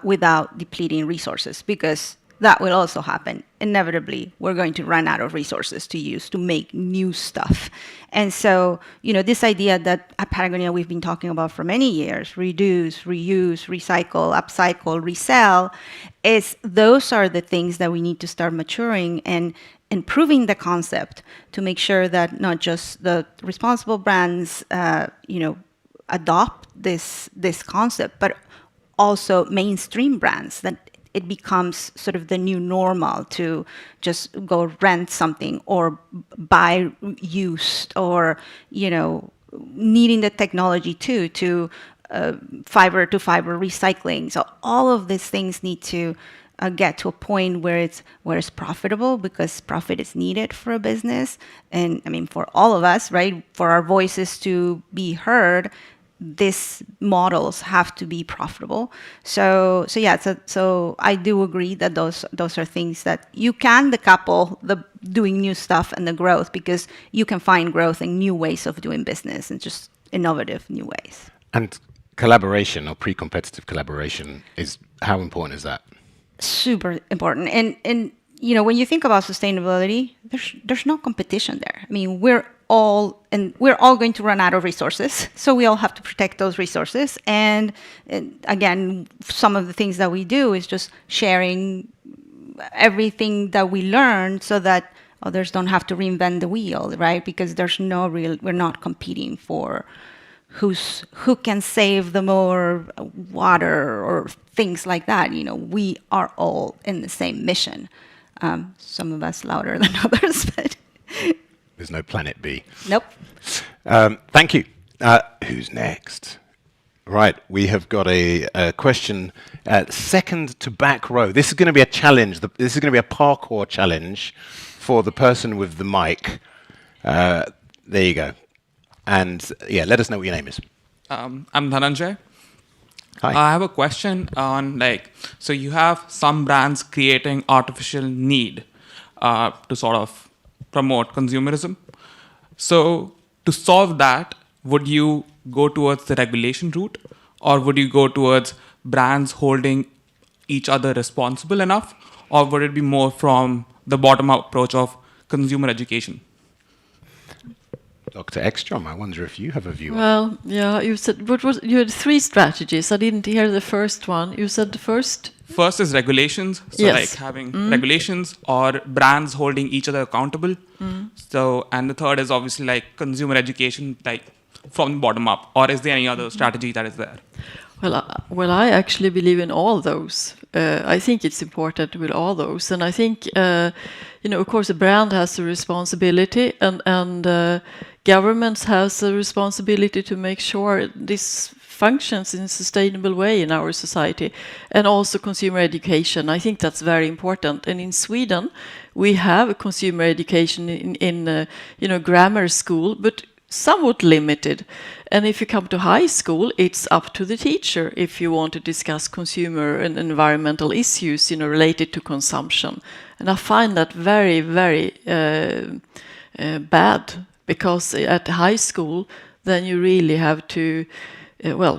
without depleting resources, because that will also happen. Inevitably, we're going to run out of resources to use to make new stuff. And so, this idea that at Patagonia we've been talking about for many years, reduce, reuse, recycle, upcycle, resell, those are the things that we need to start maturing and improving the concept to make sure that not just the responsible brands, adopt this concept, but also mainstream brands, that it becomes sort of the new normal to just go rent something or buy used, or needing the technology to fiber to fiber recycling. So all of these things need to get to a point where it's profitable, because profit is needed for a business, and I mean for all of us, right? For our voices to be heard, these models have to be profitable. So I do agree that those are things that you can decouple the doing new stuff and the growth, because you can find growth in new ways of doing business and just innovative new ways. And collaboration or pre-competitive collaboration how important is that? Super important. And you know, when you think about sustainability, there's no competition there. I mean, we're all going to run out of resources, so we all have to protect those resources. And again, some of the things that we do is just sharing everything that we learn, so that others don't have to reinvent the wheel, right? Because we're not competing for who can save the more water or things like that. You know, we are all in the same mission. Some of us louder than others, but there's no planet B. Nope. Thank you. Who's next? Right, we have got a question. Second to back row. This is going to be a challenge. This is going to be a parkour challenge for the person with the mic. There you go. And yeah, let us know what your name is. I'm Dhananjay. Hi. I have a question on so you have some brands creating artificial need to sort of promote consumerism. So to solve that, would you go towards the regulation route, or would you go towards brands holding each other responsible enough, or would it be more from the bottom-up approach of consumer education? Dr. Ekstrom, I wonder if you have a view. Well, yeah, you said you had 3 strategies. I didn't hear the first one. You said the first? First is regulations. So yes. Having regulations or brands holding each other accountable. So, and the third is obviously consumer education, from the bottom up. Or is there any other strategy that is there? Well, I actually believe in all those. I think it's important with all those, and I think of course, a brand has a responsibility, and governments has a responsibility to make sure this functions in a sustainable way in our society, and also consumer education. I think that's very important. And in Sweden, we have consumer education in grammar school, but somewhat limited. And if you come to high school, it's up to the teacher if you want to discuss consumer and environmental issues, related to consumption. And I find that very, very bad, because at high school, then you really have to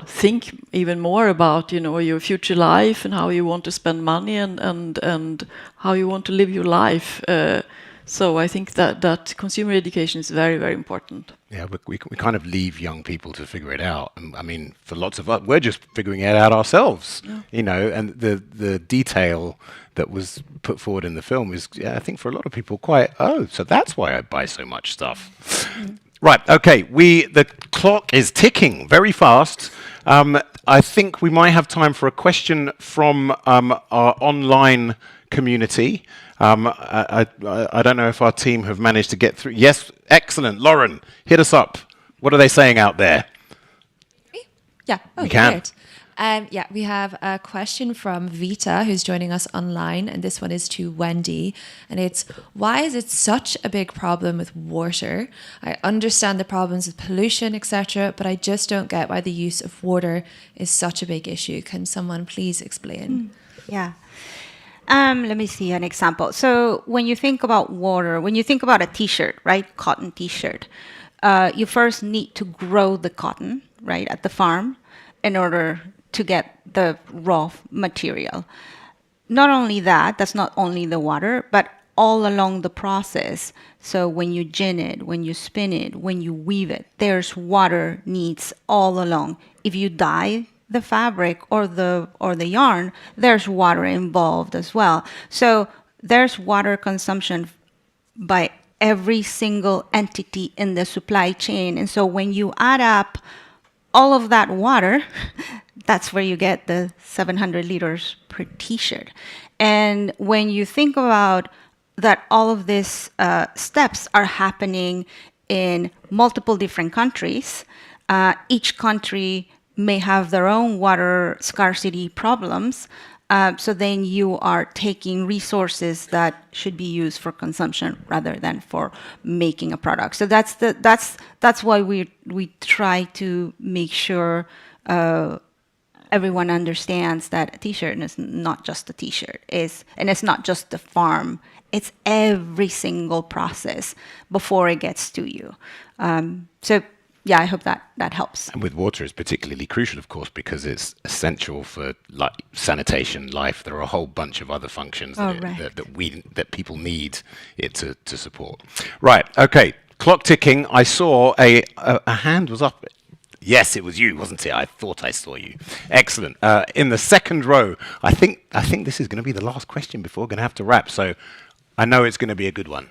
think even more about your future life and how you want to spend money and how you want to live your life. So I think that consumer education is very, very important. Yeah, we kind of leave young people to figure it out. I mean, for lots of us, we're just figuring it out ourselves, and the detail that was put forward in the film is, I think for a lot of people so that's why I buy so much stuff. Right, okay, the clock is ticking very fast. I think we might have time for a question from our online community. I don't know if our team have managed to get through. Yes, excellent. Lauren, hit us up. What are they saying out there? Yeah, we can. Great. We have a question from Vita, who's joining us online, and this one is to Wendy, and it's, why is it such a big problem with water? I understand the problems with pollution, etc., but I just don't get why the use of water is such a big issue. Can someone please explain? Yeah. Let me see an example. So when you think about water, when you think about a t-shirt, right, cotton t-shirt, you first need to grow the cotton, right, at the farm in order to get the raw material. Not only that, that's not only the water, but all along the process. So when you gin it, when you spin it, when you weave it, there's water needs all along. If you dye the fabric or the yarn, there's water involved as well. So there's water consumption by every single entity in the supply chain. And so when you add up all of that water, that's where you get the 700 liters per t-shirt. And when you think about that, all of these steps are happening in multiple different countries. Each country may have their own water scarcity problems. So then you are taking resources that should be used for consumption rather than for making a product. So that's why we try to make sure everyone understands that a t-shirt is not just a t-shirt, and it's not just the farm. It's every single process before it gets to you. So yeah, I hope that helps. And with water, it's particularly crucial, of course, because it's essential for sanitation, life. There are a whole bunch of other functions that people need it to support. Right. Okay. Clock ticking. I saw a hand was up. Yes, it was you, wasn't it? I thought I saw you. Excellent. In the second row, I think this is going to be the last question before we're going to have to wrap. So I know it's going to be a good one.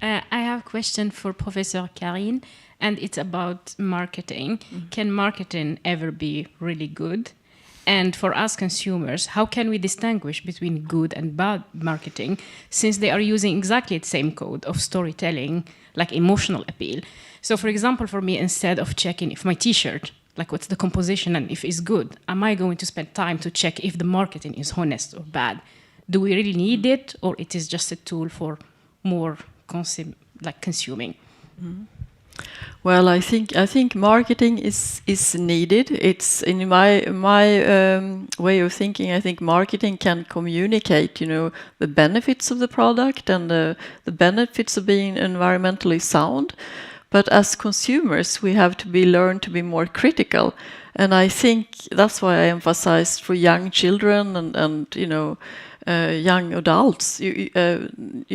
I have a question for Professor Karin, and it's about marketing. Can marketing ever be really good? And for us consumers, how can we distinguish between good and bad marketing, since they are using exactly the same code of storytelling, like emotional appeal? So for example, for me, instead of checking if my t-shirt, like what's the composition and if it's good, am I going to spend time to check if the marketing is honest or bad? Do we really need it, or it is just a tool for more consuming? Well, I think marketing is needed. It's in my way of thinking. I think marketing can communicate, the benefits of the product and the benefits of being environmentally sound. But as consumers, we have to learn to be more critical, and I think that's why I emphasized for young children and young adults. You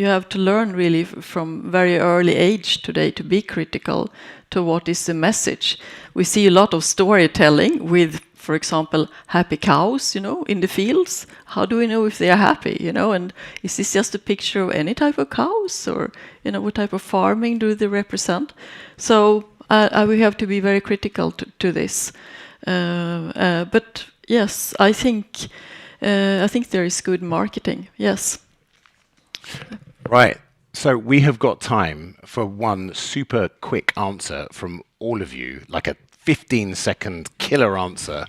have to learn really from very early age today to be critical to what is the message. We see a lot of storytelling with, for example, happy cows, in the fields. How do we know if they are happy, and is this just a picture of any type of cows, or, what type of farming do they represent? So we have to be very critical to this. But yes, I think there is good marketing, yes. Right. So we have got time for one super quick answer from all of you, like a 15-second killer answer.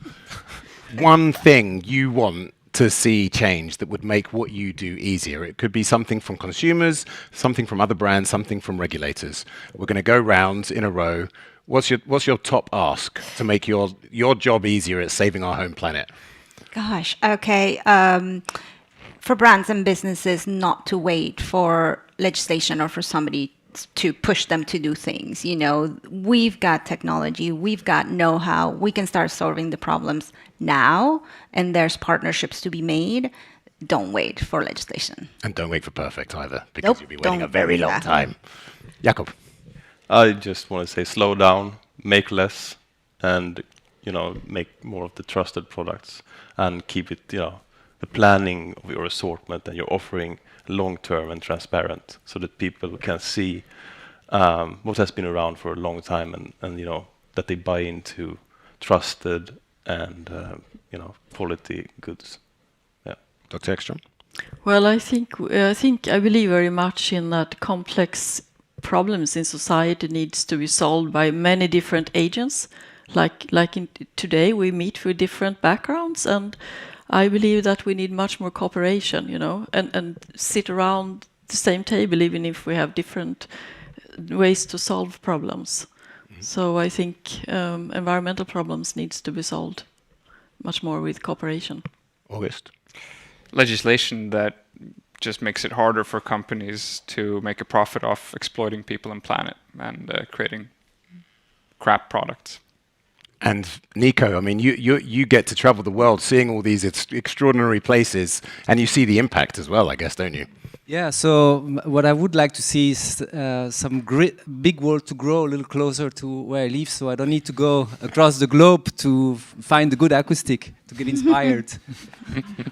One thing you want to see change that would make what you do easier. It could be something from consumers, something from other brands, something from regulators. We're going to go round in a row. What's your top ask to make your job easier at saving our home planet? Gosh, okay. For brands and businesses not to wait for legislation or for somebody to push them to do things. We've got technology, we've got know-how, we can start solving the problems now, and there's partnerships to be made. Don't wait for legislation. And don't wait for perfect either, because you'll be waiting a very long time. Jakob? I just want to say slow down, make less, and make more of the trusted products, and keep it, the planning of your assortment and your offering long-term and transparent, so that people can see what has been around for a long time, and that they buy into trusted and quality goods. Yeah. Dr. Ekstrom? Well, I believe very much in that complex problems in society needs to be solved by many different agents. Like today, we meet with different backgrounds, and I believe that we need much more cooperation, and sit around the same table, even if we have different ways to solve problems. So I think environmental problems needs to be solved much more with cooperation. August? Legislation that just makes it harder for companies to make a profit off exploiting people and planet and creating crap products. And Nico, I mean, you get to travel the world seeing all these extraordinary places, and you see the impact as well, I guess, don't you? Yeah, so what I would like to see is some big world to grow a little closer to where I live, so I don't need to go across the globe to find the good acoustic, to get inspired.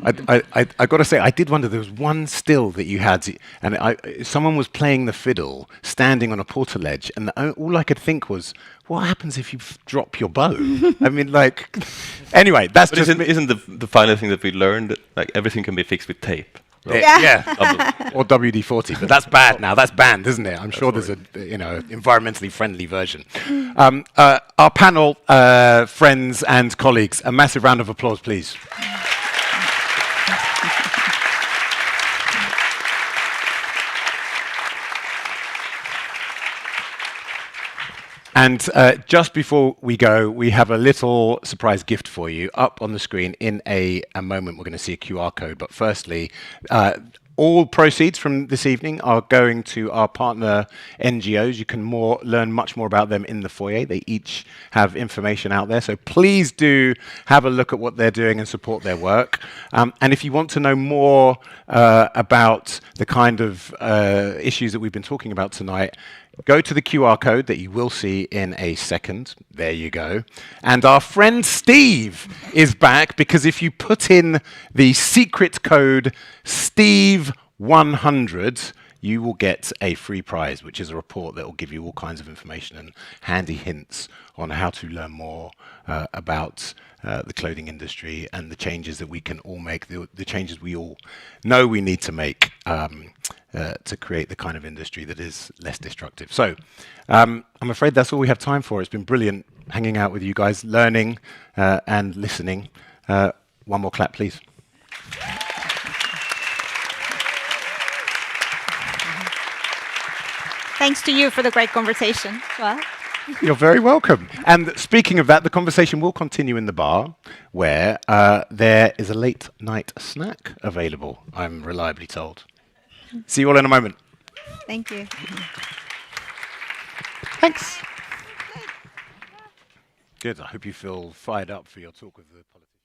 I got to say, I did wonder, there was one still that you had, and someone was playing the fiddle, standing on a portaledge, and all I could think was, what happens if you drop your bow? I mean, anyway, that's but just... Isn't the final thing that we learned, like everything can be fixed with tape? Yeah. Or WD-40, but that's bad now. That's banned, isn't it? I'm sure there's a environmentally friendly version. Our panel, friends and colleagues, a massive round of applause, please. And just before we go, we have a little surprise gift for you up on the screen. In a moment, we're going to see a QR code. But firstly, all proceeds from this evening are going to our partner NGOs. You can learn much more about them in the foyer. They each have information out there. So please do have a look at what they're doing and support their work. And if you want to know more about the kind of issues that we've been talking about tonight, go to the QR code that you will see in a second. There you go. And our friend Steve is back, because if you put in the secret code Steve100, you will get a free prize, which is a report that will give you all kinds of information and handy hints on how to learn more about the clothing industry and the changes that we can all make, the changes we all know we need to make to create the kind of industry that is less destructive. So I'm afraid that's all we have time for. It's been brilliant hanging out with you guys, learning and listening. One more clap, please. Thanks to you for the great conversation as well. You're very welcome. And speaking of that, the conversation will continue in the bar, where there is a late night snack available, I'm reliably told. See you all in a moment. Thank you. Thanks. Good. I hope you feel fired up for your talk with the politicians.